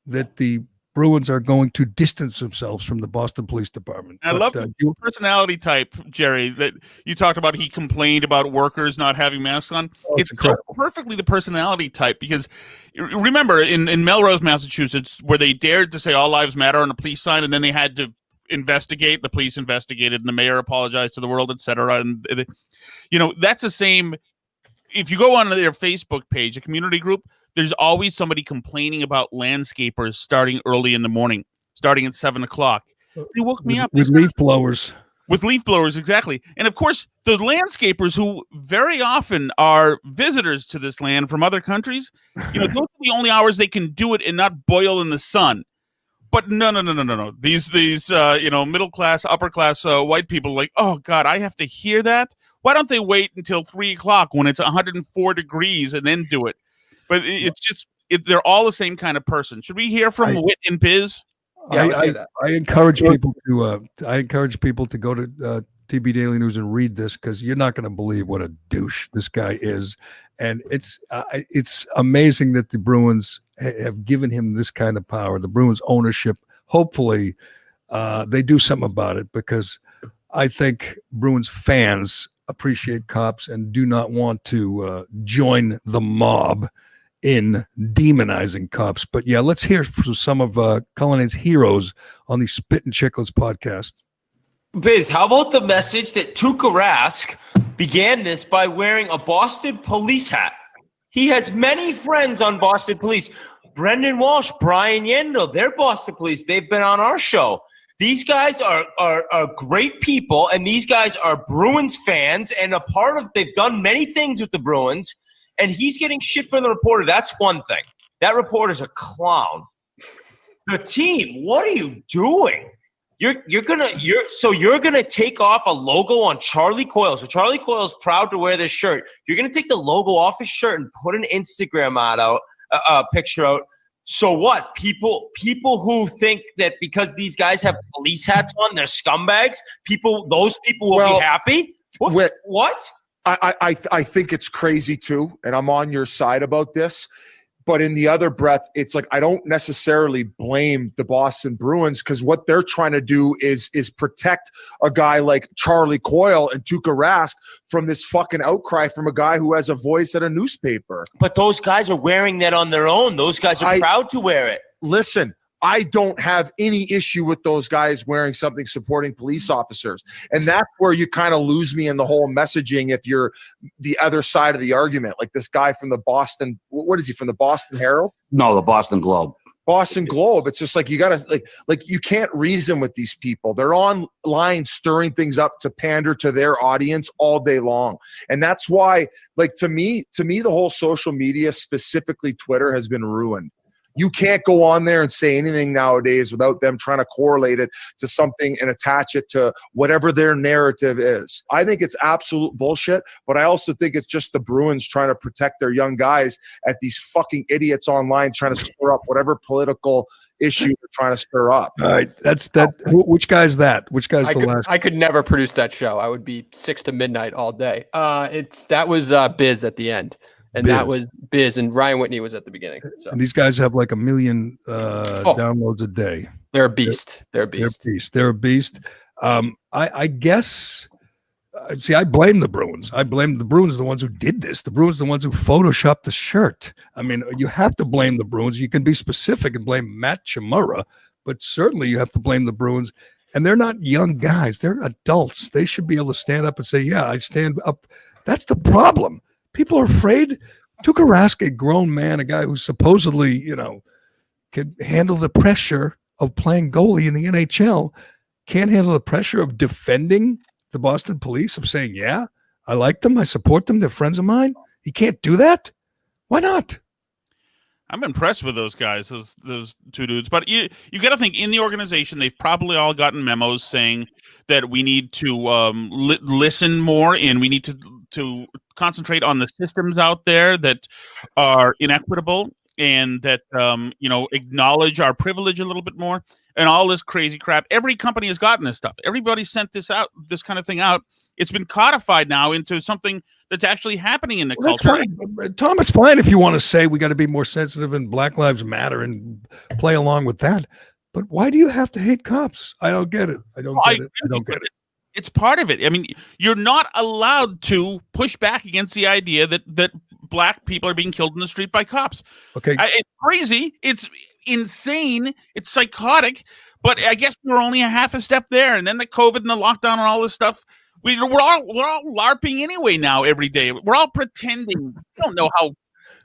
that the Bruins are going to distance themselves from the Boston Police Department.
I love the personality type, Jerry, that you talked about. He complained about workers not having masks on. It's so perfectly the personality type because remember in Melrose, Massachusetts, where they dared to say all lives matter on a police sign, and then they had to investigate. The police investigated, and the mayor apologized to the world, etc. And that's the same. If you go on their Facebook page, a community group, there's always somebody complaining about landscapers starting early in the morning, starting at 7:00. They woke me up
with leaf blowers.
With leaf blowers, exactly. And of course, the landscapers who very often are visitors to this land from other countries, those are the only hours they can do it and not boil in the sun. But no. These middle class, upper class white people are like, oh God, I have to hear that. Why don't they wait until 3:00 when it's 104 degrees and then do it? But it's just they're all the same kind of person. Should we hear from Wit and Biz?
Yeah, let's hear that.
I encourage people to go to TB Daily News and read this, because you're not going to believe what a douche this guy is, and it's amazing that the Bruins have given him this kind of power. The Bruins ownership. Hopefully, they do something about it, because I think Bruins fans appreciate cops and do not want to join the mob in demonizing cops. But yeah, let's hear from some of Cullinane's heroes on the Spit and Chicklets podcast.
Biz, how about the message that Tuukka Rask began this by wearing a Boston police hat? He has many friends on Boston police. Brendan Walsh, Brian Yandel, they're Boston police. They've been on our show. These guys are great people, and these guys are Bruins fans and they've done many things with the Bruins, and he's getting shit from the reporter. That's one thing. That reporter's a clown. The team, what are you doing? You're gonna take off a logo on Charlie Coyle. So Charlie Coyle's proud to wear this shirt. You're gonna take the logo off his shirt and put an Instagram picture out. So what? People who think that because these guys have police hats on, they're scumbags. Those people will be happy. What?
I think it's crazy too, and I'm on your side about this. But in the other breath, it's like I don't necessarily blame the Boston Bruins, because what they're trying to do is protect a guy like Charlie Coyle and Tuukka Rask from this fucking outcry from a guy who has a voice at a newspaper.
But those guys are wearing that on their own. Those guys are proud to wear it.
Listen, I don't have any issue with those guys wearing something supporting police officers. And that's where you kind of lose me in the whole messaging if you're the other side of the argument. Like this guy from the Boston, what is he, from the Boston Herald?
No, the Boston Globe.
Boston Globe. It's just like you got to like you can't reason with these people. They're online stirring things up to pander to their audience all day long. And that's why, like, to me, the whole social media, specifically Twitter, has been ruined. You can't go on there and say anything nowadays without them trying to correlate it to something and attach it to whatever their narrative is. I think it's absolute bullshit, but I also think it's just the Bruins trying to protect their young guys at these fucking idiots online trying to stir up whatever political issue they're trying to stir up.
All right, that's that. Which guy's that? Which guy's the last?
I could never produce that show. I would be 6 to midnight all day. That was Biz at the end. And
Biz.
That was Biz, and Ryan Whitney was at the beginning. So.
And these guys have like 1 million downloads a day.
They're a beast. They're a beast.
I guess. See, I blame the Bruins. I blame the Bruins, the ones who did this. The Bruins, the ones who photoshopped the shirt. I mean, you have to blame the Bruins. You can be specific and blame Matt Chimura, but certainly you have to blame the Bruins. And they're not young guys. They're adults. They should be able to stand up and say, yeah, I stand up. That's the problem. People are afraid. Tuukka Rask, a grown man, a guy who supposedly, can handle the pressure of playing goalie in the NHL, can't handle the pressure of defending the Boston police, of saying, yeah, I like them, I support them, they're friends of mine. He can't do that? Why not?
I'm impressed with those guys, those two dudes. But you got to think, in the organization, they've probably all gotten memos saying that we need to listen more, and we need to concentrate on the systems out there that are inequitable, and that acknowledge our privilege a little bit more, and all this crazy crap. Every company has gotten this stuff. Everybody sent this kind of thing out. It's been codified now into something that's actually happening in the culture.
Fine. Tom, it's fine if you want to say we got to be more sensitive and Black Lives Matter and play along with that. But why do you have to hate cops? I don't get it. I don't get it.
It's part of it. I mean, you're not allowed to push back against the idea that black people are being killed in the street by cops.
Okay.
It's crazy. It's insane. It's psychotic. But I guess we're only a half a step there. And then the COVID and the lockdown and all this stuff. We're all LARPing anyway now every day. We're all pretending. We don't know how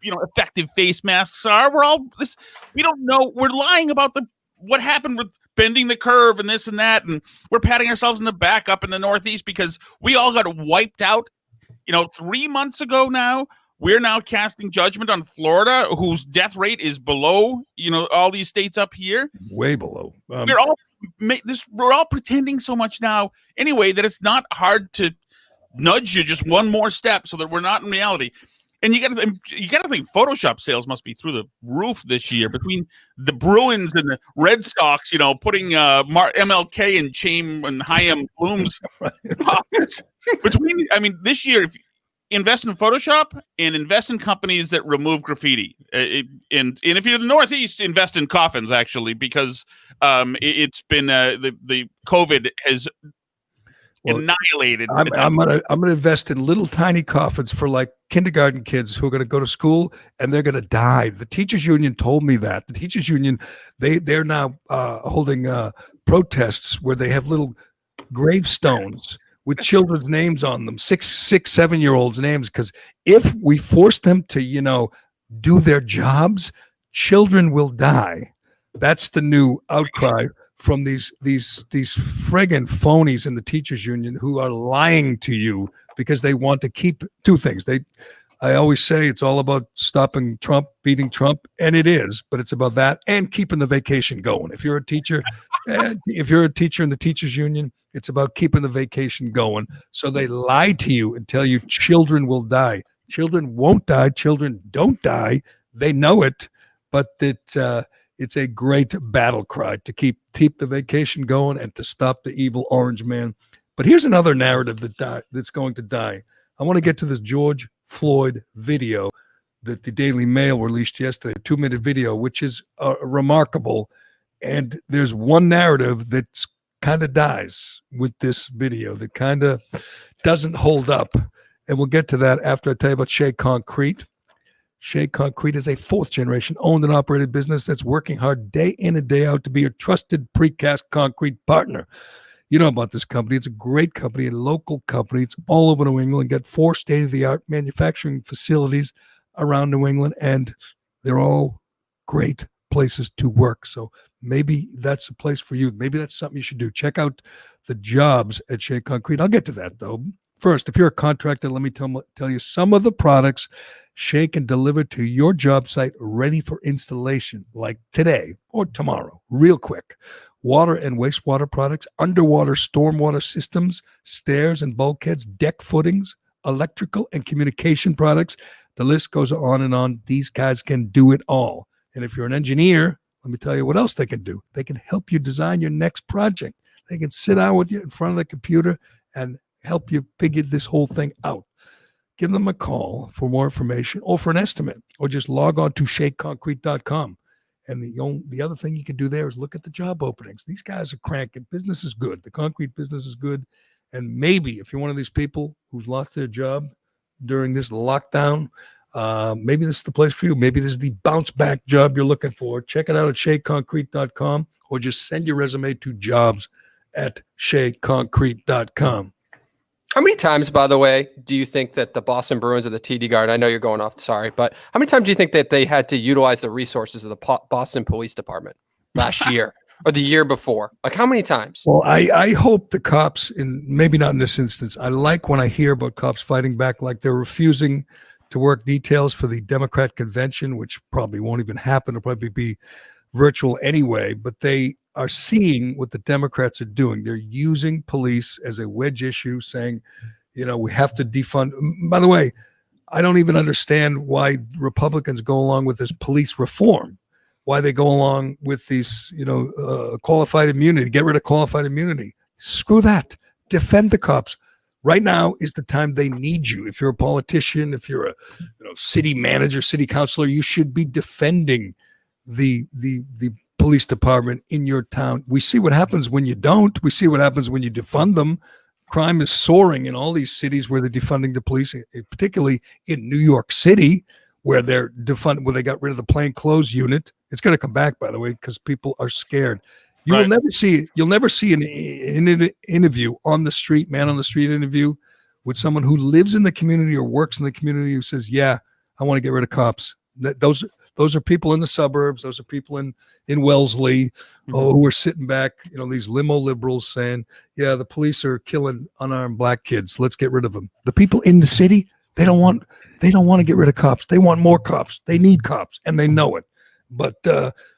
effective face masks are. We don't know. We're lying about what happened with bending the curve and this and that, and we're patting ourselves in the back up in the Northeast because we all got wiped out. 3 months ago now, we're now casting judgment on Florida, whose death rate is below, all these states up here.
Way below.
We're all pretending so much now anyway that it's not hard to nudge you just one more step so that we're not in reality. And you got to think Photoshop sales must be through the roof this year between the Bruins and the Red Sox, putting MLK and Chaim and Chaim Bloom's this year, if you invest in Photoshop and invest in companies that remove graffiti, and if you're in the Northeast, invest in coffins actually, because it's been the COVID has annihilated.
I'm gonna invest in little tiny coffins for like kindergarten kids who are gonna go to school and they're gonna die. The teachers union told me that. The teachers union they're now holding protests where they have little gravestones with children's names on them, 6, 7-year-olds names, because if we force them to do their jobs, children will die. That's the new outcry from these friggin' phonies in the teachers union who are lying to you because they want to keep two things. I always say it's all about stopping Trump, beating Trump, and it is, but it's about that and keeping the vacation going. If you're a teacher, in the teachers union, it's about keeping the vacation going. So they lie to you and tell you children will die. Children won't die. Children don't die. They know it, but it's a great battle cry to keep the vacation going and to stop the evil orange man. But here's another narrative that's going to die. I want to get to this George Floyd video that the Daily Mail released yesterday, a 2-minute video, which is remarkable. And there's one narrative that's kind of dies with this video that kind of doesn't hold up. And we'll get to that after I tell you about Shea Concrete. Shea Concrete is a 4th-generation owned and operated business that's working hard day in and day out to be a trusted precast concrete partner. You know about this company. It's a great company, a local company. It's all over New England. Got 4 state-of-the-art manufacturing facilities around New England, and they're all great places to work. So maybe that's a place for you. Maybe that's something you should do. Check out the jobs at Shea Concrete. I'll get to that, though. First, if you're a contractor, let me tell you some of the products Shea can deliver to your job site ready for installation, like today or tomorrow, real quick. Water and wastewater products, underwater stormwater systems, stairs and bulkheads, deck footings, electrical and communication products. The list goes on and on. These guys can do it all. And if you're an engineer, let me tell you what else they can do. They can help you design your next project. They can sit down with you in front of the computer and help you figure this whole thing out. Give them a call for more information or for an estimate, or just log on to sheaconcrete.com. And the other thing you can do there is look at the job openings. These guys are cranking. Business is good. The concrete business is good. And maybe if you're one of these people who's lost their job during this lockdown, maybe this is the place for you. Maybe this is the bounce back job you're looking for. Check it out at sheaconcrete.com, or just send your resume to jobs@sheaconcrete.com.
How many times, by the way, do you think that the Boston Bruins or the TD Guard, I know you're going off, sorry, but how many times do you think that they had to utilize the resources of the Boston Police Department last year or the year before? Like, how many times?
Well, I hope the cops, maybe not in this instance, I like when I hear about cops fighting back, like they're refusing to work details for the Democrat convention, which probably won't even happen. It'll probably be virtual anyway, but they are seeing what the Democrats are doing. They're using police as a wedge issue, saying, we have to defund. By the way, I don't even understand why Republicans go along with this police reform, why they go along with these, qualified immunity, get rid of qualified immunity. Screw that. Defend the cops. Right now is the time they need you. If you're a politician, if you're a city manager, city councilor, you should be defending the police department in your town. We see what happens when you don't. We see what happens when you defund them. Crime is soaring in all these cities where they're defunding the police, particularly in New York City, where they got rid of the plainclothes unit. It's going to come back, by the way, because people are scared. You'll never see an interview on the street, man on the street interview with someone who lives in the community or works in the community who says, yeah, I want to get rid of cops. Those are people in the suburbs. Those are people in Wellesley who are sitting back, these limo liberals saying, yeah, the police are killing unarmed black kids. Let's get rid of them. The people in the city, they don't want to get rid of cops. They want more cops. They need cops, and they know it. But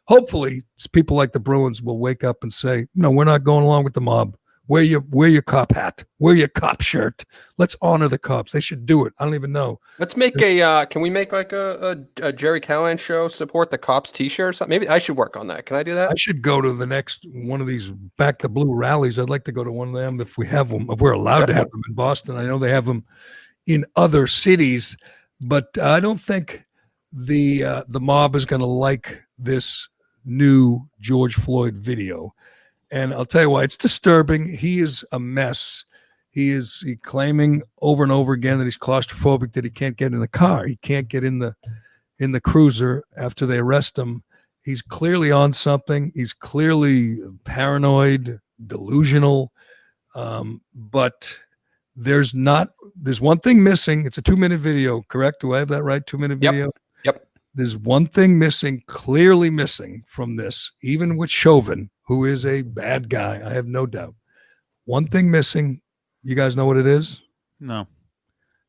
hopefully people like the Bruins will wake up and say, no, we're not going along with the mob. Wear your cop hat. Wear your cop shirt. Let's honor the cops. They should do it. I don't even know.
Let's make can we make like a Jerry Callahan show support the cops t-shirt or something? Maybe I should work on that. Can I do that?
I should go to the next one of these Back the Blue rallies. I'd like to go to one of them if we have them, if we're allowed to have them in Boston. I know they have them in other cities, but I don't think the mob is going to like this new George Floyd video. And I'll tell you why. It's disturbing. He is a mess. He claiming over and over again that he's claustrophobic, that he can't get in the car. He can't get in the cruiser after they arrest him. He's clearly on something. He's clearly paranoid, delusional. But there's one thing missing. It's a 2-minute video, correct? Do I have that right? 2-minute video?
Yep.
There's one thing missing, clearly missing from this, even with Chauvin, who is a bad guy. I have no doubt. One thing missing. You guys know what it is?
No.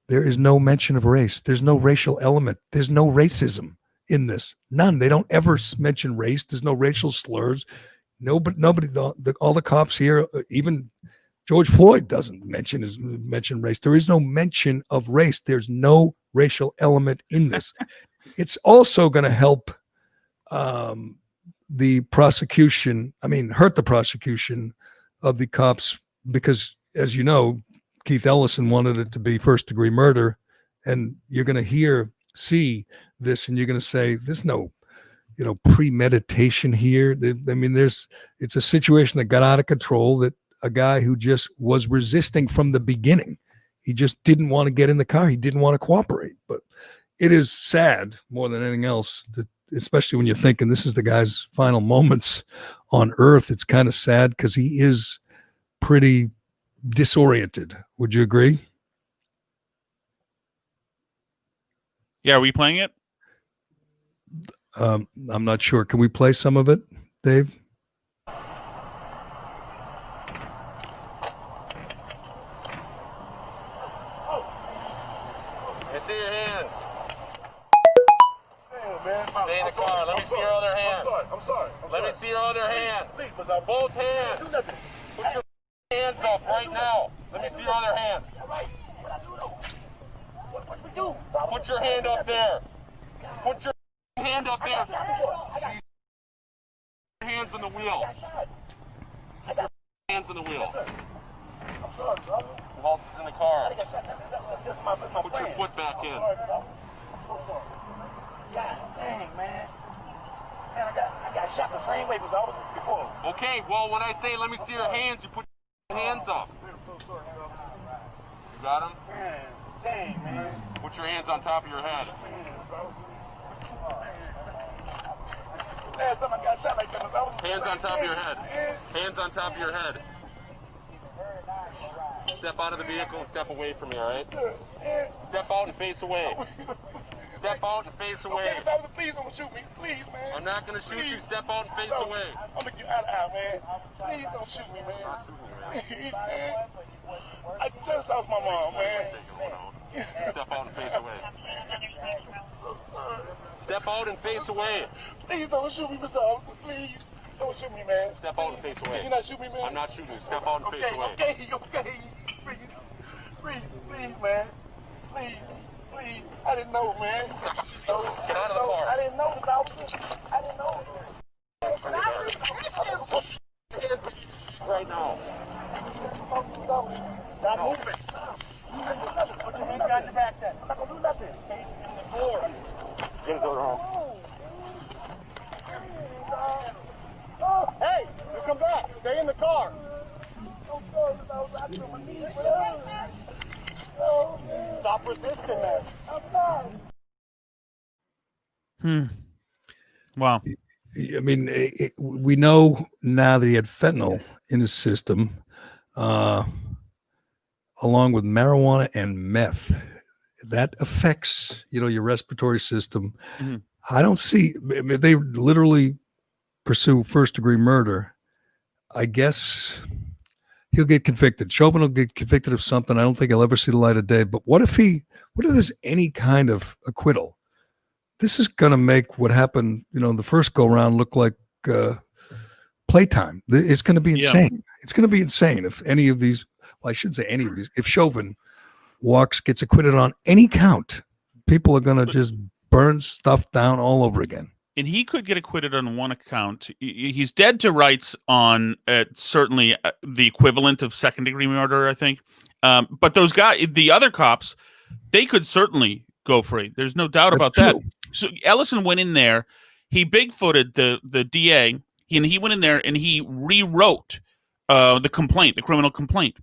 There is no mention of race. There's no racial element. There's no racism in this. None. They don't ever mention race. There's no racial slurs. Nobody, all the cops here, even George Floyd doesn't mention race. There is no mention of race. There's no racial element in this. It's also going to help the prosecution. Hurt the prosecution of the cops because, as you know, Keith Ellison wanted it to be first-degree murder, and you're going to see this, and you're going to say, "There's no, premeditation here." It's a situation that got out of control. That a guy who just was resisting from the beginning, he just didn't want to get in the car. He didn't want to cooperate. But it is sad more than anything else, that especially when you're thinking this is the guy's final moments on earth. It's kind of sad because he is pretty disoriented. Would you agree?
Yeah, are we playing it?
I'm not sure. Can we play some of it, Dave?
I see your hands. Stay in the car. Let me see your other hand.
I'm sorry.
Let me see your other hand.
Please,
both hands. Put your hands up right now. Let me see your other hand. Put your hand up there. Put your hand up there. Hands on the wheel. Hands on the wheel.
I'm sorry, brother.
Who else is in the car?
This is my
Put your foot back in.
I'm so sorry. God dang, man. Man, I got shot the same way as I was before.
Okay, well, when I say let me see your hands, you put your hands up.
I'm so sorry, brother.
You got them?
Man, dang, man.
Put your hands on top of your head.
Last time I got shot like that was I was
Hands on top of your head. Hands on top of your head. Step out of the vehicle and step away from me, all right? Step out and face away. Step out and face away.
Please don't shoot me. Please, man.
I'm not going to shoot you. Step out and face away.
I'm going to get out, man. Please don't shoot me, man. Please, man. I just lost my mom, man.
Step out and face away. Step out and face away.
Please don't shoot me, Mr. Officer. Please. Don't shoot me, man.
Step out and face away.
You're not shooting me, man?
I'm not shooting you. Step out and face away.
Okay. Please, man. Please. I didn't know, man.
Get out of the car.
I didn't know, Mr. Officer. I didn't know.
Right now.
Stop moving. Put your hands behind your back then. I'm not going to do nothing. Face in the door.
Get his other arm.
Hey, you come back. Stay in the car. Stop resisting, man.
Wow.
We know now that he had fentanyl in his system, along with marijuana and meth. That affects, your respiratory system.
Mm-hmm.
I don't see if they literally pursue first-degree murder. I guess he'll get convicted. Chauvin will get convicted of something. I don't think he'll ever see the light of day. But what if there's any kind of acquittal? This is going to make what happened, the first go round look like playtime. It's going to be insane. Yeah. It's going to be insane if any of these. Well, I shouldn't say any of these. If Chauvin gets acquitted on any count, people are going to just burn stuff down all over again.
And he could get acquitted on one account. He's dead to rights on certainly the equivalent of second-degree murder, I think. But those guys, the other cops, they could certainly go free. There's no doubt about that. So Ellison went in there. He bigfooted the DA, and he went in there and he rewrote the complaint, the criminal complaint.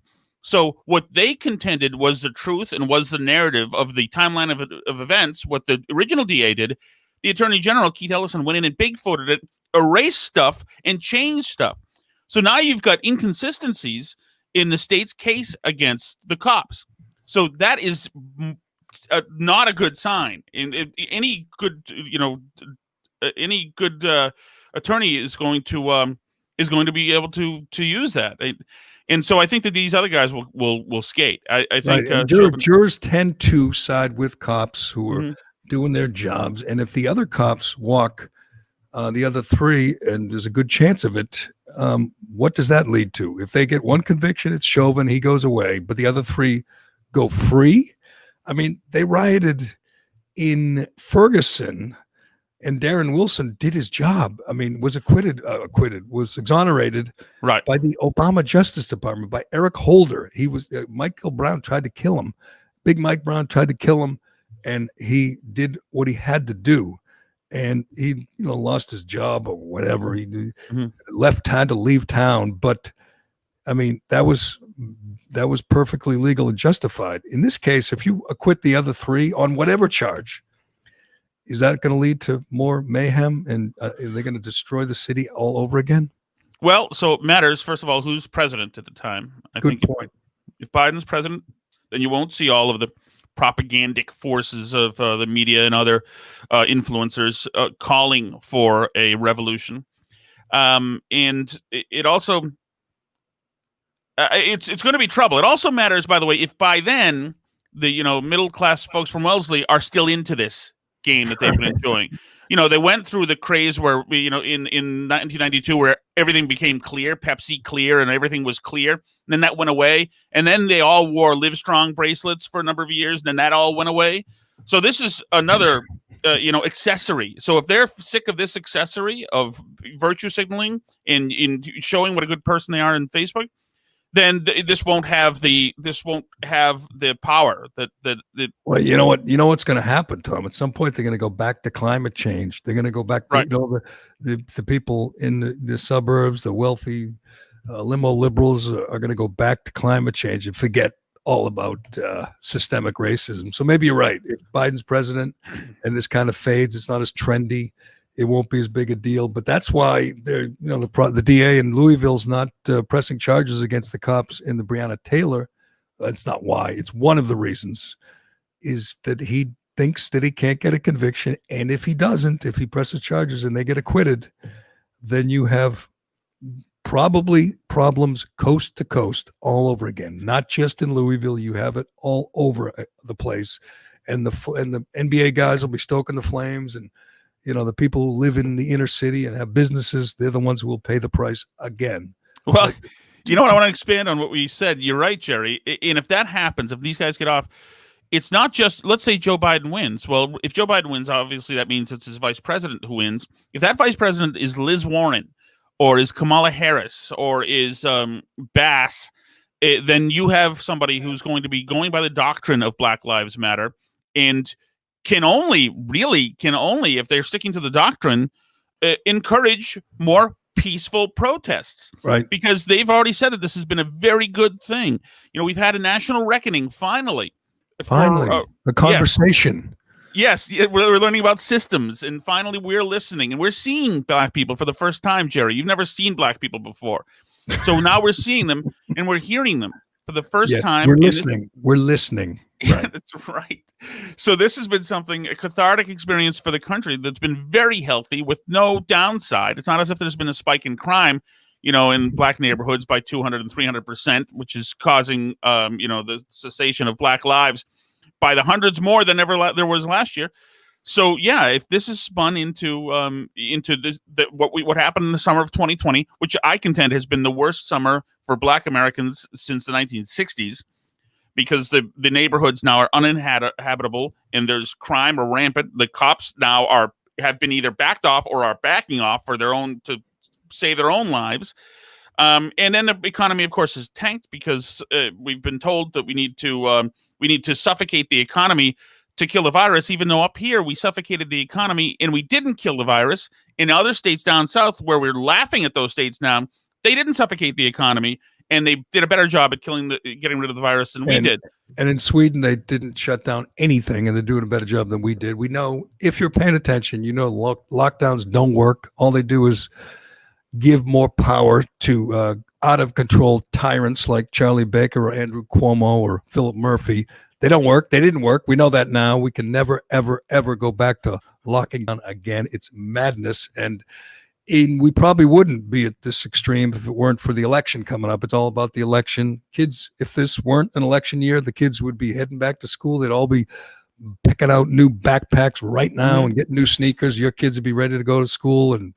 So what they contended was the truth and was the narrative of the timeline of events. What the original DA did, the Attorney General, Keith Ellison, went in and bigfooted it, erased stuff, and changed stuff. So now you've got inconsistencies in the state's case against the cops. So that is not a good sign. And any good, attorney is going to be able to use that. And so I think that these other guys will skate. I think
jurors tend to side with cops who are doing their jobs, and if the other cops walk the other three, and there's a good chance of it, what does that lead to? If they get one conviction, it's Chauvin, he goes away, but the other three go free. I mean, they rioted in Ferguson, and Darren Wilson did his job. I mean, was was exonerated by the Obama Justice Department, by Eric Holder. He was Michael Brown tried to kill him. Big Mike Brown tried to kill him, and he did what he had to do. And he, lost his job or whatever. He had to leave town. But I mean, that was perfectly legal and justified. In this case, if you acquit the other three on whatever charge, is that going to lead to more mayhem, and are they going to destroy the city all over again?
Well, so it matters, first of all, who's president at the time.
Good point.
If Biden's president, then you won't see all of the propagandic forces of the media and other influencers calling for a revolution. And it also, it's going to be trouble. It also matters, by the way, if by then the middle-class folks from Wellesley are still into this game that they've been enjoying. They went through the craze where in 1992 where everything became clear, Pepsi clear, and everything was clear. And then that went away, and then they all wore Livestrong bracelets for a number of years, and then that all went away. So this is another accessory. So if they're sick of this accessory of virtue signaling and in showing what a good person they are in Facebook, then this won't have the power that.
Well, you know what's going to happen, Tom. At some point, they're going to go back to climate change. They're going to go back to the people in the suburbs, the wealthy limo liberals are going to go back to climate change and forget all about systemic racism. So maybe you're right. If Biden's president and this kind of fades, it's not as trendy. It won't be as big a deal, but that's why the DA in Louisville's not pressing charges against the cops in the Breonna Taylor. That's not why. It's one of the reasons is that he thinks that he can't get a conviction, and if he doesn't, if he presses charges and they get acquitted, then you have probably problems coast to coast all over again. Not just in Louisville, you have it all over the place, and the NBA guys will be stoking the flames, and the people who live in the inner city and have businesses, they're the ones who will pay the price again.
Well, what I want to expand on what we said. You're right, Jerry. And if that happens, if these guys get off, it's not just, let's say Joe Biden wins. Well, if Joe Biden wins, obviously that means it's his vice president who wins. If that vice president is Liz Warren or is Kamala Harris or is Bass, then you have somebody who's going to be going by the doctrine of Black Lives Matter and can only, if they're sticking to the doctrine, encourage more peaceful protests.
Right.
Because they've already said that this has been a very good thing. We've had a national reckoning, finally.
A conversation.
Yes, we're learning about systems, and finally we're listening, and we're seeing Black people for the first time, Jerry. You've never seen Black people before. So now we're seeing them, and we're hearing them for the first time.
We're listening.
Yeah, that's right. So this has been a cathartic experience for the country that's been very healthy with no downside. It's not as if there's been a spike in crime, in black neighborhoods by 200 and 300%, which is causing, the cessation of black lives by the hundreds more than ever there was last year. So yeah, if this is spun into what happened in the summer of 2020, which I contend has been the worst summer for Black Americans since the 1960s, because the neighborhoods now are uninhabitable and there's crime or rampant. The cops now have been either backed off or are backing off to save their own lives. And then the economy, of course, is tanked because we've been told that we need to suffocate the economy to kill the virus, even though up here we suffocated the economy and we didn't kill the virus. In other states down south, where we're laughing at those states now, they didn't suffocate the economy, and they did a better job at getting rid of the virus than we did.
And in Sweden, they didn't shut down anything, and they're doing a better job than we did. We know, if you're paying attention, lockdowns don't work. All they do is give more power to out of control tyrants like Charlie Baker or Andrew Cuomo or Philip Murphy. They don't work. They didn't work. We know that now. We can never, ever, ever go back to locking down again. It's madness. And we probably wouldn't be at this extreme if it weren't for the election coming up. It's all about the election. Kids, if this weren't an election year, the kids would be heading back to school. They'd all be picking out new backpacks right now and getting new sneakers. Your kids would be ready to go to school, and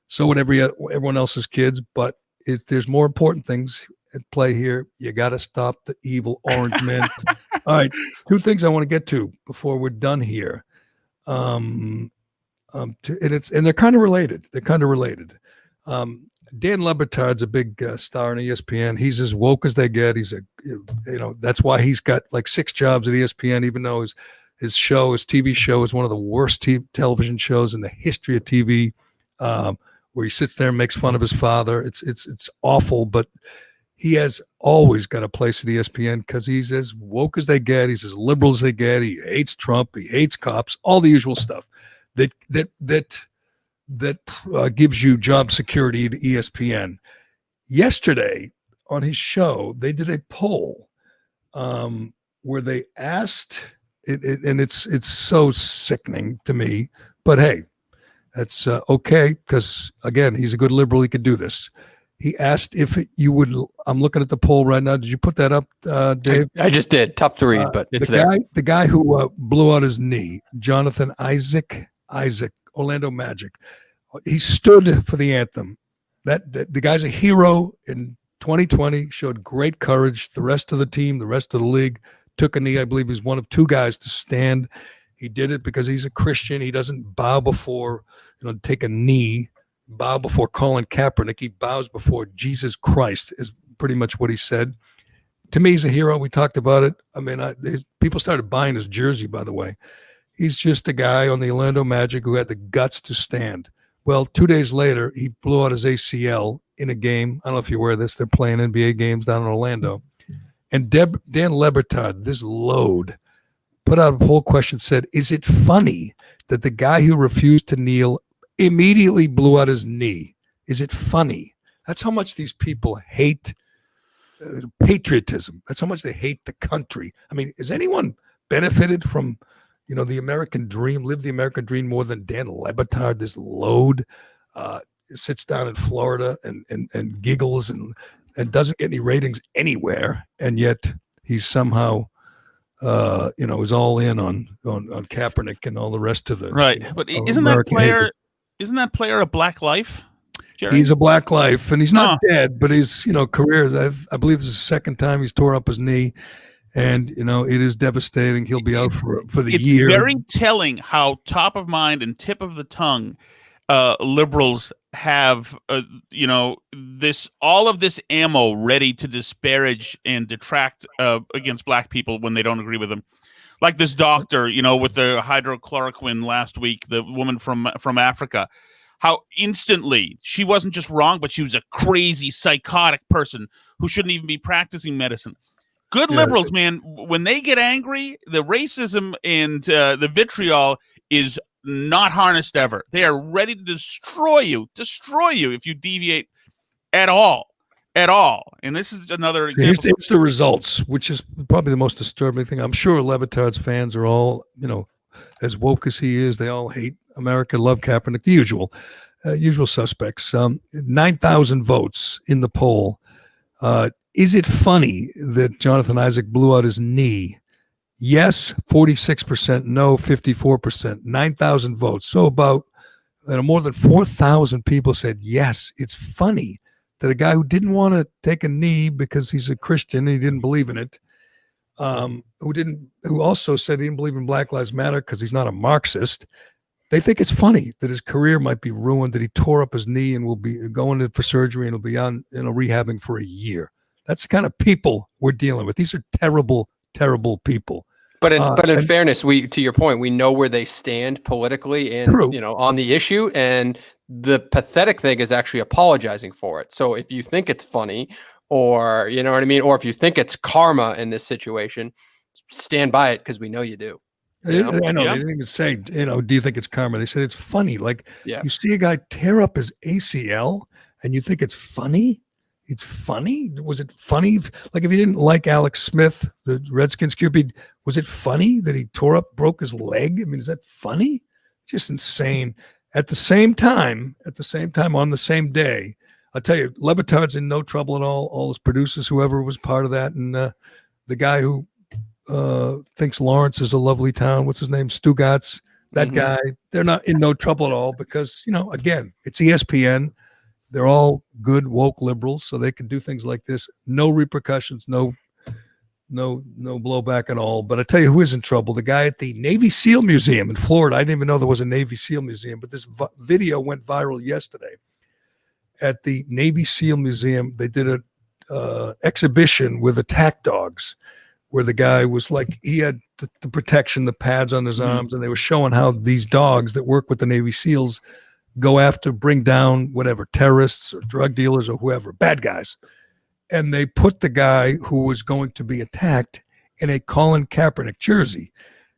so would everyone else's kids. But there's more important things at play here. You got to stop the evil orange men. All right, two things I want to get to before we're done here. And they're kind of related. Dan Le Batard's a big star on ESPN. He's as woke as they get. He's that's why he's got like 6 jobs at ESPN, even though his TV show is one of the worst television shows in the history of TV, where he sits there and makes fun of his father. It's awful, but he has always got a place at ESPN because he's as woke as they get. He's as liberal as they get. He hates Trump. He hates cops. All the usual stuff that gives you job security at ESPN. Yesterday on his show, they did a poll where they asked, and it's so sickening to me, but hey, that's okay, because again, he's a good liberal. He could do this. He asked if you would. I'm looking at the poll right now. Did you put that up, Dave?
I just did. Tough to read, but it's there.
The guy who blew out his knee, Jonathan Isaac, Orlando Magic. He stood for the anthem. The guy's a hero in 2020. Showed great courage. The rest of the team, the rest of the league, took a knee. I believe he's one of 2 guys to stand. He did it because he's a Christian. He doesn't bow before, take a knee. Bow before Colin Kaepernick. He bows before Jesus Christ, is pretty much what he said. To me, he's a hero. We talked about it. I mean, people started buying his jersey, by the way. He's just a guy on the Orlando Magic who had the guts to stand. Well, 2 days later, he blew out his ACL in a game. I don't know if you're aware of this. They're playing NBA games down in Orlando. And Dan Le Batard, this load, put out a poll question, said, is it funny that the guy who refused to kneel immediately blew out his knee? Is it funny? That's how much these people hate patriotism. That's how much they hate the country. I mean, has anyone benefited from, the American dream, live the American dream more than Dan Le Batard? This load sits down in Florida and giggles and doesn't get any ratings anywhere, and yet he's somehow is all in on Kaepernick and all the rest of the
right. But isn't that player a black life, Jerry?
He's a black life, and he's not dead, but his career, I believe this is the second time he's tore up his knee, and it is devastating. He'll be out for the year.
It's very telling how top of mind and tip of the tongue liberals have all of this ammo ready to disparage and detract against black people when they don't agree with them. Like this doctor, with the hydrochloroquine last week, the woman from Africa, how instantly she wasn't just wrong, but she was a crazy, psychotic person who shouldn't even be practicing medicine. Good liberals, man, when they get angry, the racism and the vitriol is not harnessed ever. They are ready to destroy you if you deviate at all. at all. And this is another
Here's,
example.
here's the results, which is probably the most disturbing thing. I'm sure Levitard's fans are all, as woke as he is. They all hate America, love Kaepernick, the usual suspects. 9,000 votes in the poll. Is it funny that Jonathan Isaac blew out his knee? Yes, 46%. No, 54%. 9,000 votes. So about more than 4,000 people said, yes, it's funny that a guy who didn't want to take a knee because he's a Christian and he didn't believe in it, who also said he didn't believe in Black Lives Matter because he's not a Marxist. They think it's funny that his career might be ruined, that he tore up his knee and will be going in for surgery and will be on rehabbing for a year. That's the kind of people we're dealing with. These are terrible, terrible people.
But in fairness, to your point, we know where they stand politically and on the issue, and the pathetic thing is actually apologizing for it. So if you think it's funny, or you know what I mean, or if you think it's karma in this situation, stand by it because we know you do.
I know they didn't even say, do you think it's karma? They said it's funny. Like you see a guy tear up his ACL and you think it's funny? It's funny? Was it funny? Like if you didn't like Alex Smith, the Redskins QB, was it funny that he broke his leg? I mean, is that funny? Just insane. At the same time, on the same day, I'll tell you, Levitard's in no trouble at all his producers, whoever was part of that, and the guy who thinks Lawrence is a lovely town. What's his name? Stugatz. That guy. They're not in no trouble at all because, again, it's ESPN. They're all good woke liberals, so they can do things like this. No repercussions, no blowback at all. But I tell you who is in trouble: the guy at the Navy SEAL Museum in Florida. I didn't even know there was a Navy SEAL Museum, but this video went viral yesterday. At the Navy SEAL Museum, they did a exhibition with attack dogs, where the guy was like, he had the protection, the pads on his arms, and they were showing how these dogs that work with the Navy SEALs go after, bring down whatever, terrorists or drug dealers or whoever, bad guys. And they put the guy who was going to be attacked in a Colin Kaepernick jersey.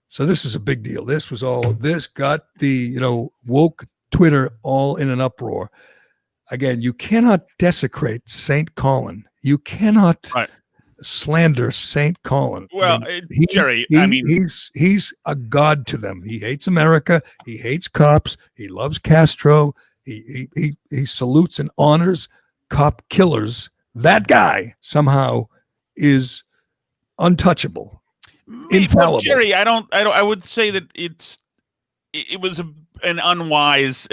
So this is a big deal. This got the, woke Twitter all in an uproar. Again, you cannot desecrate St. Colin. You cannot slander St. Colin.
Well, Jerry,
he's a god to them. He hates America. He hates cops. He loves Castro. He salutes and honors cop killers. That guy somehow is untouchable, infallible.
Well, Jerry, I would say that it was an unwise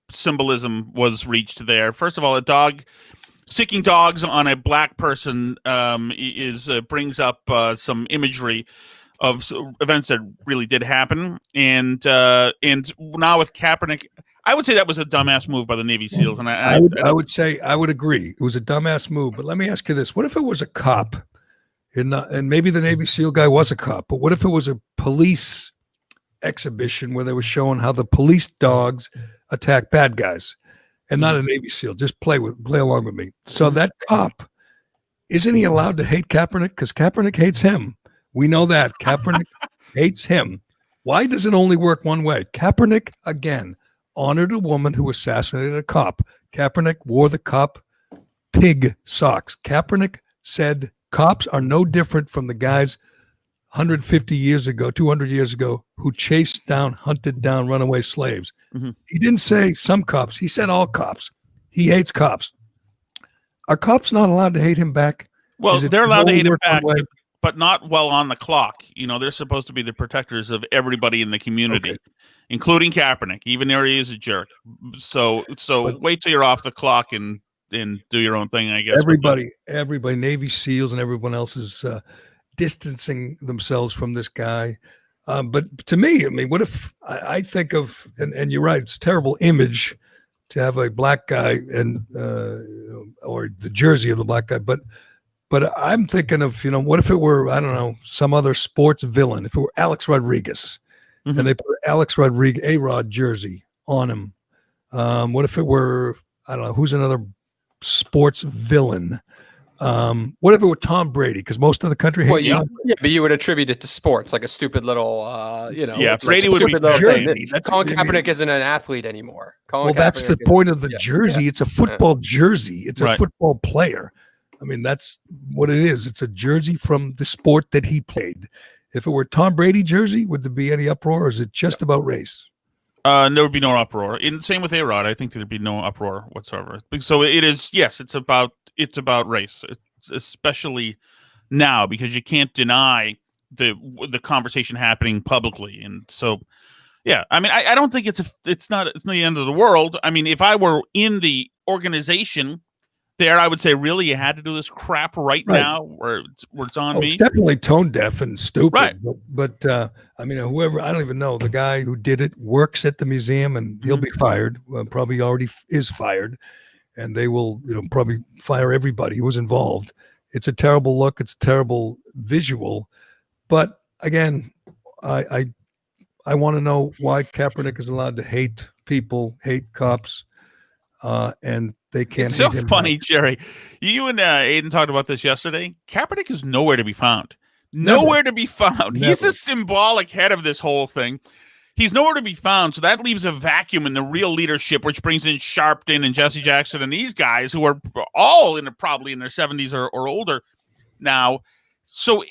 symbolism was reached there. First of all, a dog. Sicking dogs on a black person brings up some imagery of events that really did happen, and now with Kaepernick, I would say that was a dumbass move by the Navy SEALs, and I would say I would agree it was a dumbass move. But let me ask you this: what if it was a cop, and maybe the Navy SEAL guy was a cop, but what if it was a police exhibition where they were showing how the police dogs attack bad guys? And not a Navy SEAL. Just play along with me. So that cop, isn't he allowed to hate Kaepernick? Because Kaepernick hates him. We know that. Kaepernick hates him. Why does it only work one way? Kaepernick, again, honored a woman who assassinated a cop. Kaepernick wore the cop pig socks. Kaepernick said cops are no different from the guys 150 years ago, 200 years ago, who chased down, hunted down runaway slaves. He didn't say some cops. He said all cops. He hates cops. Are cops not allowed to hate him back? Well, they're allowed to hate him back, but not while on the clock. They're supposed to be the protectors of everybody in the community, including Kaepernick, even though he is a jerk. So wait till you're off the clock and do your own thing, I guess.
Everybody, Navy SEALs and everyone else is distancing themselves from this guy. But to me, I mean, what if I think of, and you're right, it's a terrible image to have a black guy and or the jersey of the black guy, but I'm thinking of, what if it were, I don't know, some other sports villain, if it were Alex Rodriguez and they put Alex Rodriguez A-Rod jersey on him. What if it were, I don't know, who's another sports villain? What if it were Tom Brady? Because most of the country hates
Well,
Tom.
yeah, but you would attribute it to sports, like a stupid little,
Yeah,
it's like
Brady
a
would be
stupid little thing.
jersey. That's
Colin
what I mean.
Kaepernick isn't an athlete anymore. Colin
Well, that's the
Kaepernick is-
point of the
yeah,
jersey.
yeah.
It's a football jersey. It's a
Right.
football player. I mean, that's what it is. It's a jersey from the sport that he played. If it were Tom Brady jersey, would there be any uproar, or is it just about race?
There would be no uproar. Same with A-Rod. I think there'd be no uproar whatsoever. So it is. Yes, it's about race, it's especially now because you can't deny the conversation happening publicly, and so yeah. I mean, I don't think it's not the end of the world. I mean, if I were in the organization there, I would say, really, you had to do this crap right now, where it's on me.
It's definitely tone deaf and stupid.
Right.
But I mean, whoever, I don't even know, the guy who did it works at the museum, and he'll be fired. Probably already is fired, and they will, probably fire everybody who was involved. It's a terrible look. It's a terrible visual. But again, I want to know why Kaepernick is allowed to hate people, hate cops, and they can't.
It's so
hate him
funny,
back.
Jerry. You and Aiden talked about this yesterday. Kaepernick is nowhere to be found. Nowhere to be found.
Never.
He's the symbolic head of this whole thing. He's nowhere to be found. So that leaves a vacuum in the real leadership, which brings in Sharpton and Jesse Jackson and these guys who are all probably in their 70s or older now. So,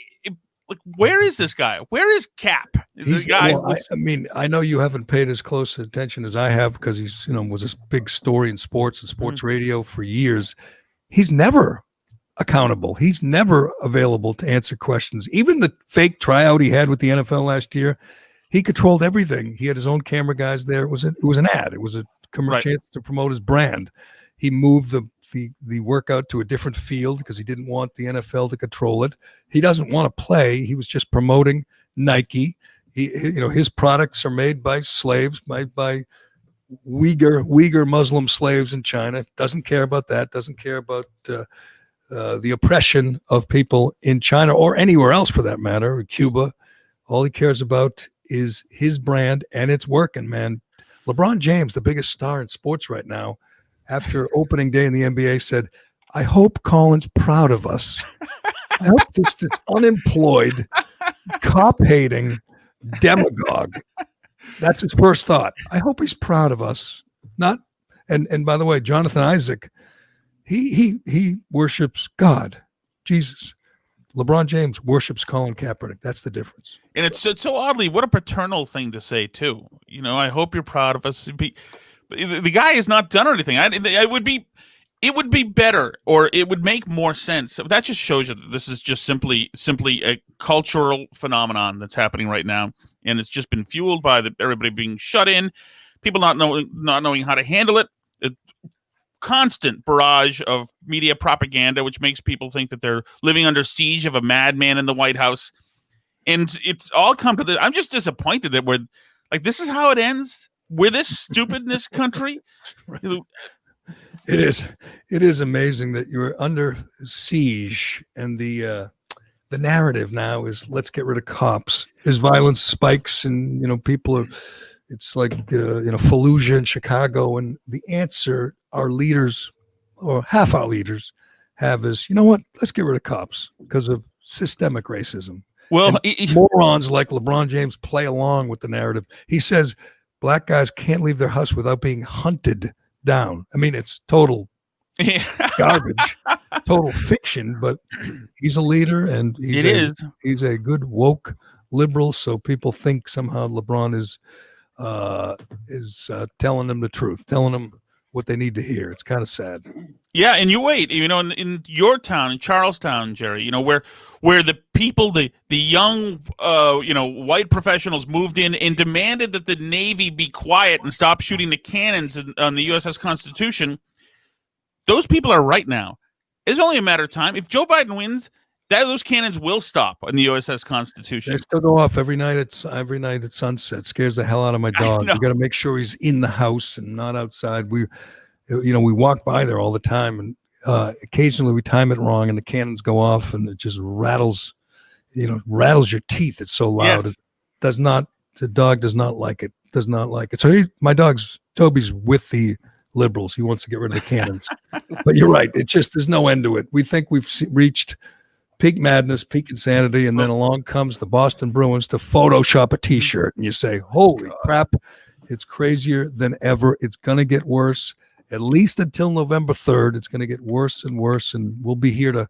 where is this guy? Where is Cap?
He's,
The guy.
well, I mean, I know you haven't paid as close attention as I have because he's, was a big story in sports and sports radio for years. He's never accountable. He's never available to answer questions. Even the fake tryout he had with the NFL last year, he controlled everything. He had his own camera guys there. It was an ad. It was a chance to promote his brand. He moved the workout to a different field because he didn't want the NFL to control it. He doesn't want to play. He was just promoting Nike. His products are made by slaves, by Uyghur Muslim slaves in China. Doesn't care about that. Doesn't care about the oppression of people in China or anywhere else for that matter, Cuba. All he cares about is his brand, and it's working, man. LeBron James, the biggest star in sports right now, after opening day in the NBA, said, "I hope Colin's proud of us. I hope this unemployed, cop-hating demagogue." That's his first thought. I hope he's proud of us. Not, and by the way, Jonathan Isaac, he worships God, Jesus. LeBron James worships Colin Kaepernick. That's the difference.
And it's so oddly, what a paternal thing to say too. I hope you're proud of us. The guy has not done anything. It would be better, or it would make more sense. That just shows you that this is just simply a cultural phenomenon that's happening right now, and it's just been fueled by everybody being shut in, people not knowing how to handle it. A constant barrage of media propaganda, which makes people think that they're living under siege of a madman in the White House, and it's all come to this. I'm just disappointed that we're like, this is how it ends. We're this stupid in this country.
Right. It is amazing that you're under siege, and the narrative now is let's get rid of cops. As violence spikes, and people are, it's like Fallujah in Chicago, and the answer our leaders, or half our leaders, have is, what? Let's get rid of cops because of systemic racism.
Well,
morons like LeBron James play along with the narrative. He says black guys can't leave their house without being hunted down. I mean, it's total garbage, total fiction, but he's a leader, and he's a good woke liberal. So people think somehow LeBron is telling them the truth, telling them what they need to hear. It's kind of sad.
Yeah, and you wait, in your town, in Charlestown, Jerry, where the people, the young, white professionals moved in and demanded that the Navy be quiet and stop shooting the cannons on the USS Constitution. Those people are right now. It's only a matter of time. If Joe Biden wins, those cannons will stop on the USS Constitution.
They still go off every night at sunset. Scares the hell out of my dog. You got to make sure he's in the house and not outside. We walk by there all the time, and occasionally we time it wrong, and the cannons go off, and it just rattles your teeth. It's so loud.
Yes.
The dog does not like it. So my dog's Toby's with the liberals. He wants to get rid of the cannons. But you're right. It just, there's no end to it. We think we've reached peak madness, peak insanity, and then along comes the Boston Bruins to Photoshop a T-shirt, and you say, holy crap, it's crazier than ever. It's going to get worse, at least until November 3rd. It's going to get worse and worse, and we'll be here to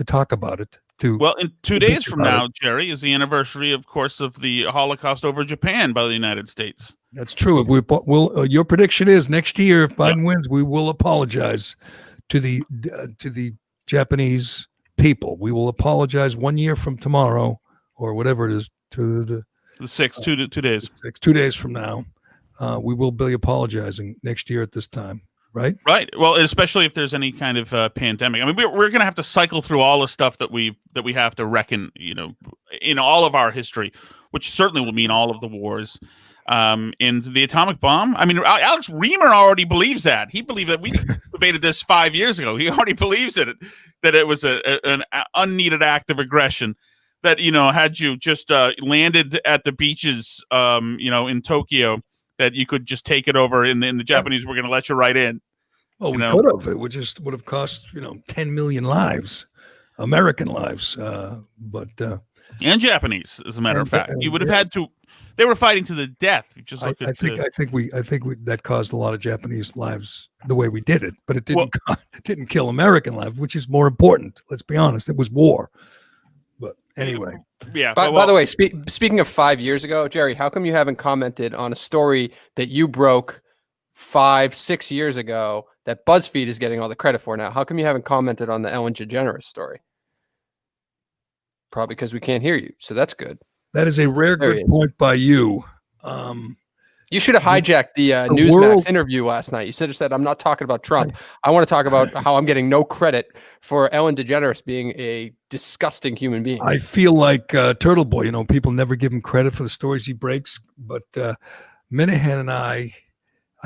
talk about it.
Well, in 2 days from now, Jerry, is the anniversary, of course, of the Holocaust over Japan by the United States.
That's true. If your prediction is next year, if Biden wins, we will apologize to the Japanese people. We will apologize 1 year from tomorrow, or whatever it is, to the
6th, 2 days.
2 days from now. We will be apologizing next year at this time. Right.
Well, especially if there's any kind of pandemic. I mean, we're going to have to cycle through all the stuff that we have to reckon, in all of our history, which certainly will mean all of the wars. And the atomic bomb. I mean, Alex Reamer already believes that. He believed that. We debated this 5 years ago. He already believes that it was an unneeded act of aggression. That had you just landed at the beaches, in Tokyo, that you could just take it over, and the Japanese were going to let you right in.
Well, we could have. It would have cost 10 million lives, American lives,
and Japanese, as a matter of fact. You would have had to. They were fighting to the death. Just I think that caused a lot of Japanese lives the way we did it, but it didn't. It didn't kill American lives, which is more important. Let's be honest. It was war. But anyway. Yeah.
By the way, speaking of 5 years ago, Jerry, how come you haven't commented on a story that you broke 5-6 years ago that BuzzFeed is getting all the credit for now? How come you haven't commented on the Ellen DeGeneres story? Probably because we can't hear you. So that's good.
That is a rare good point by you.
You should have hijacked the Newsmax interview last night. You should have said, I'm not talking about Trump. I want to talk about how I'm getting no credit for Ellen DeGeneres being a disgusting human being.
I feel like Turtle Boy, people never give him credit for the stories he breaks. But Minahan and I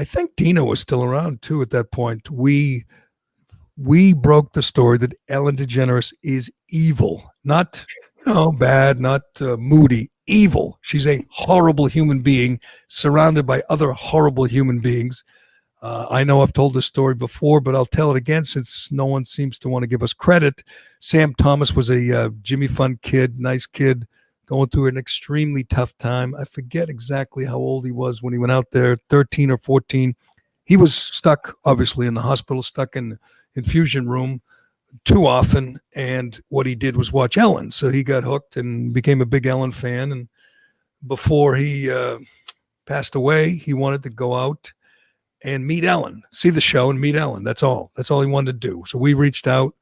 think Dina was still around too at that point. We broke the story that Ellen DeGeneres is evil, not bad, not moody. Evil. She's a horrible human being surrounded by other horrible human beings. I know I've told this story before, but I'll tell it again since no one seems to want to give us credit. Sam Thomas was a Jimmy Fund kid, nice kid, going through an extremely tough time. I forget exactly how old he was when he went out there, 13 or 14. He was stuck, obviously, in the hospital, stuck in the infusion room too often, and what he did was watch Ellen. So he got hooked and became a big Ellen fan. And before he passed away, he wanted to go out and meet Ellen, see the show and meet Ellen. That's all he wanted to do. So we reached out.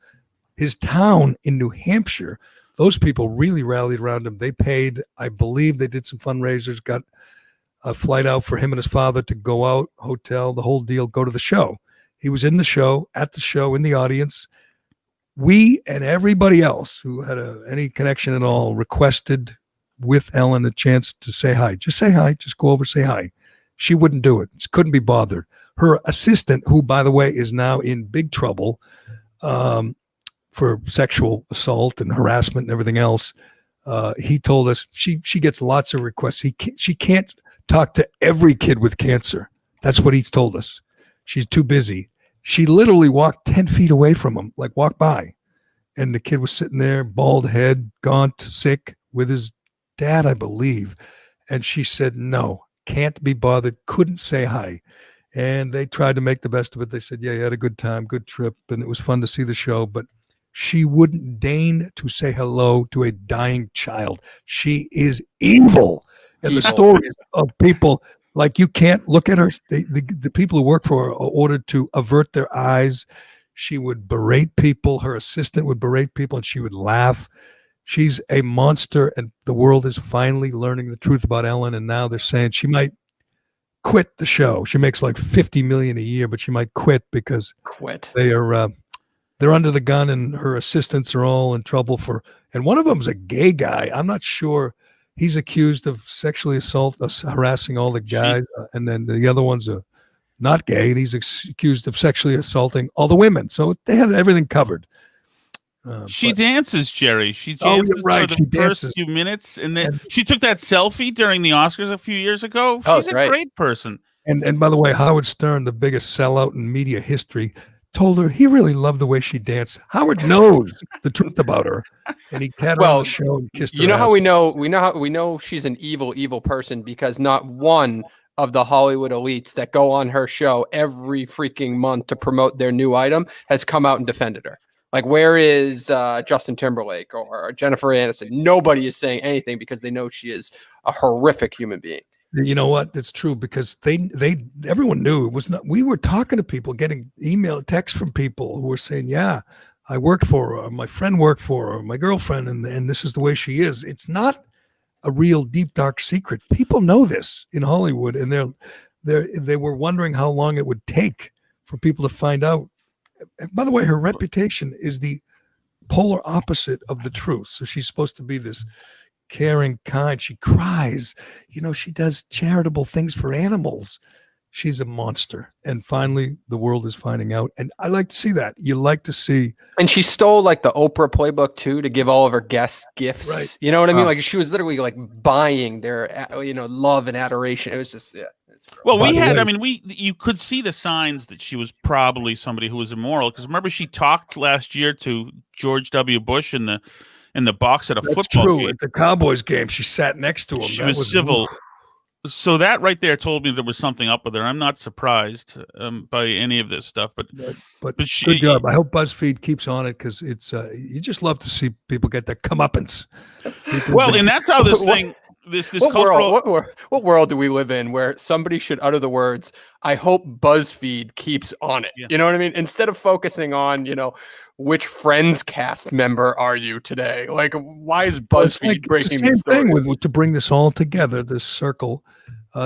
His town in New Hampshire, those people really rallied around him. They paid, I believe they did some fundraisers, got a flight out for him and his father to go out, hotel, the whole deal, go to the show. He was in the show, at the show, in the audience. We and everybody else who had any connection at all requested with Ellen a chance to say hi. Just say hi. Just go over, say hi. She wouldn't do it. She couldn't be bothered. Her assistant, who, by the way, is now in big trouble for sexual assault and harassment and everything else, he told us she gets lots of requests. She can't talk to every kid with cancer. That's what he's told us. She's too busy. She literally walked 10 feet away from him, like walked by. And the kid was sitting there, bald head, gaunt, sick, with his dad, I believe. And she said, no, can't be bothered, couldn't say hi. And they tried to make the best of it. They said, yeah, you had a good time, good trip, and it was fun to see the show. But she wouldn't deign to say hello to a dying child. She is evil. And the stories of people, like, you can't look at her. The people who work for her are ordered to avert their eyes. She would berate people. Her assistant would berate people, and she would laugh. She's a monster, and the world is finally learning the truth about Ellen. And now they're saying she might quit the show. She makes like $50 million a year, but she might quit because they're under the gun, and her assistants are all in trouble and one of them's a gay guy. I'm not sure. He's accused of sexually harassing all the guys, and then the other one's not gay, and he's accused of sexually assaulting all the women. So they have everything covered.
She dances, Jerry. She dances for the first few minutes, and then she took that selfie during the Oscars a few years ago. She's a great person.
And by the way, Howard Stern, the biggest sellout in media history, told her he really loved the way she danced. Howard knows the truth about her, and he had her on the show and kissed her.
You know how
ass.
we know she's an evil person because not one of the Hollywood elites that go on her show every freaking month to promote their new item has come out and defended her. Like, where is Justin Timberlake or Jennifer Aniston? Nobody is saying anything because they know she is a horrific human being.
You know what? That's true because everyone knew it was not. We were talking to people, getting email, text from people who were saying, "Yeah, I worked for her. My friend worked for her. My girlfriend, and this is the way she is." It's not a real deep dark secret. People know this in Hollywood, and they were wondering how long it would take for people to find out. And by the way, her reputation is the polar opposite of the truth. So she's supposed to be this caring, kind. She cries. She does charitable things for animals. She's a monster. And finally, the world is finding out. And I like to see that. You like to see.
And she stole like the Oprah playbook too to give all of her guests gifts.
Right.
You know what I mean? Like she was literally like buying their, love and adoration. It was just, yeah.
Well, you could see the signs that she was probably somebody who was immoral. Because remember, she talked last year to George W. Bush in the box at a football game.
At the Cowboys game, she sat next to him.
She was civil. So that right there told me there was something up with her. I'm not surprised by any of this stuff, but
good job. I hope BuzzFeed keeps on it because it's you just love to see people get their comeuppance.
And that's how this thing. This
what world do we live in where somebody should utter the words, "I hope BuzzFeed keeps on it"? Yeah. You know what I mean? Instead of focusing on, which Friends cast member are you today? Like, why is BuzzFeed breaking the
same thing to bring this all together, this circle?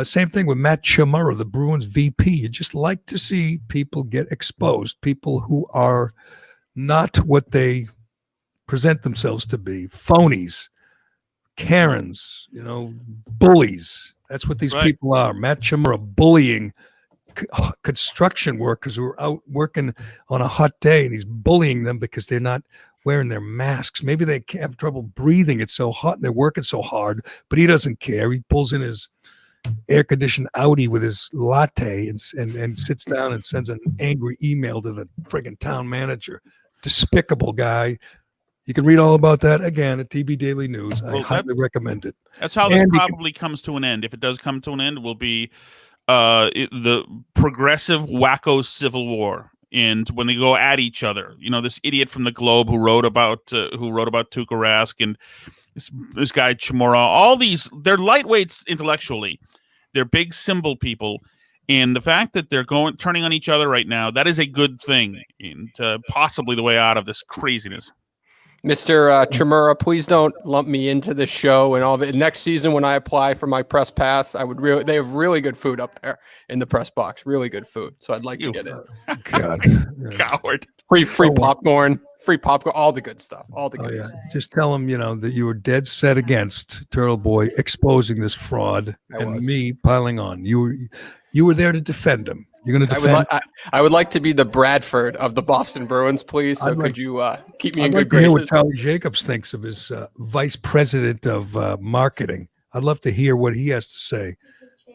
Same thing with Matt Chimura, the Bruins VP. You just like to see people get exposed, people who are not what they present themselves to be, phonies. Karens, bullies. That's what these people are. Matt Chimura bullying construction workers who are out working on a hot day, and he's bullying them because they're not wearing their masks. Maybe they have trouble breathing. It's so hot and they're working so hard, but he doesn't care. He pulls in his air-conditioned Audi with his latte and sits down and sends an angry email to the friggin' town manager. Despicable guy. You can read all about that again at TB Daily News. I highly recommend it.
That's how this probably comes to an end. If it does come to an end, it will be the progressive wacko civil war. And when they go at each other, this idiot from the Globe who wrote about Tuukka Rask and this guy Chimura, all these, they're lightweights intellectually. They're big symbol people. And the fact that they're turning on each other right now, that is a good thing and possibly the way out of this craziness.
Mr. Chimura, please don't lump me into the show and all of it. Next season, when I apply for my press pass, they have really good food up there in the press box. Really good food. So I'd like to get in.
God.
Coward.
Free popcorn, all the good stuff. All the good stuff.
Just tell them, that you were dead set against Turtle Boy exposing this fraud me piling on. You were there to defend him. You're going to defend.
I would like to be the Bradford of the Boston Bruins, please. So could you keep me in good graces?
I'd like to hear what Charlie Jacobs thinks of his vice president of marketing. I'd love to hear what he has to say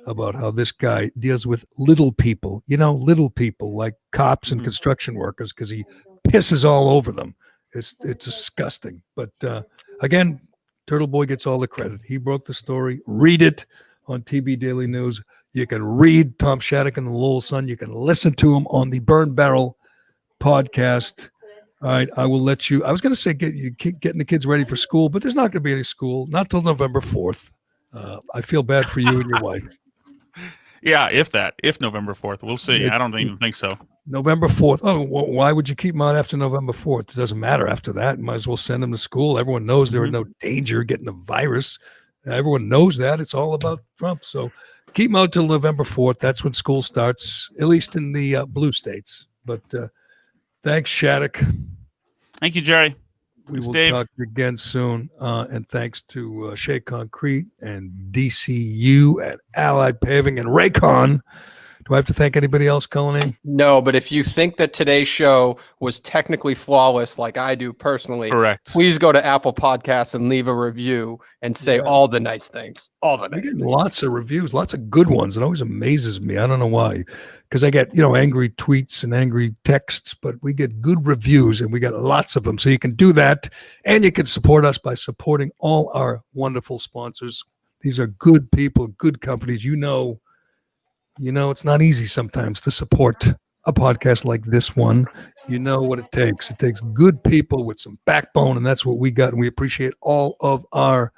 about how this guy deals with little people, little people like cops and construction workers, because he pisses all over them. It's disgusting. But again, Turtle Boy gets all the credit. He broke the story. Read it on TB Daily News. You can read Tom Shattuck and the Lowell Sun. You can listen to him on the Burn Barrel podcast. All right, I will let you. I was going to say getting the kids ready for school, but there's not going to be any school, not till November 4th. I feel bad for you and your wife.
Yeah, if November 4th. We'll see. I don't even think so.
November 4th. Oh, well, why would you keep them out after November 4th? It doesn't matter after that. You might as well send them to school. Everyone knows they're in no danger of getting the virus. Everyone knows that. It's all about Trump. So keep them out till November 4th. That's when school starts, at least in the blue states. But thanks, Shattuck.
Thank you, Jerry.
We will talk again soon. And thanks to Shea Concrete and DCU at Allied Paving and Raycon Do I have to thank anybody else, Colleen?
No, but if you think that today's show was technically flawless, like I do personally,
Correct.
please go to Apple Podcasts and leave a review and say all the nice things. All the
We
nice
get
things.
lots of reviews, lots of good ones. It always amazes me. I don't know why, because I get, angry tweets and angry texts, but we get good reviews and we got lots of them. So you can do that, and you can support us by supporting all our wonderful sponsors. These are good people, good companies. It's not easy sometimes to support a podcast like this one. You know what it takes. It takes good people with some backbone, and that's what we got. And we appreciate all of our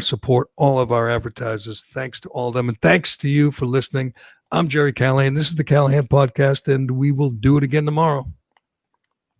support, all of our advertisers. Thanks to all of them. And thanks to you for listening. I'm Jerry Callahan. This is the Callahan Podcast, and we will do it again tomorrow.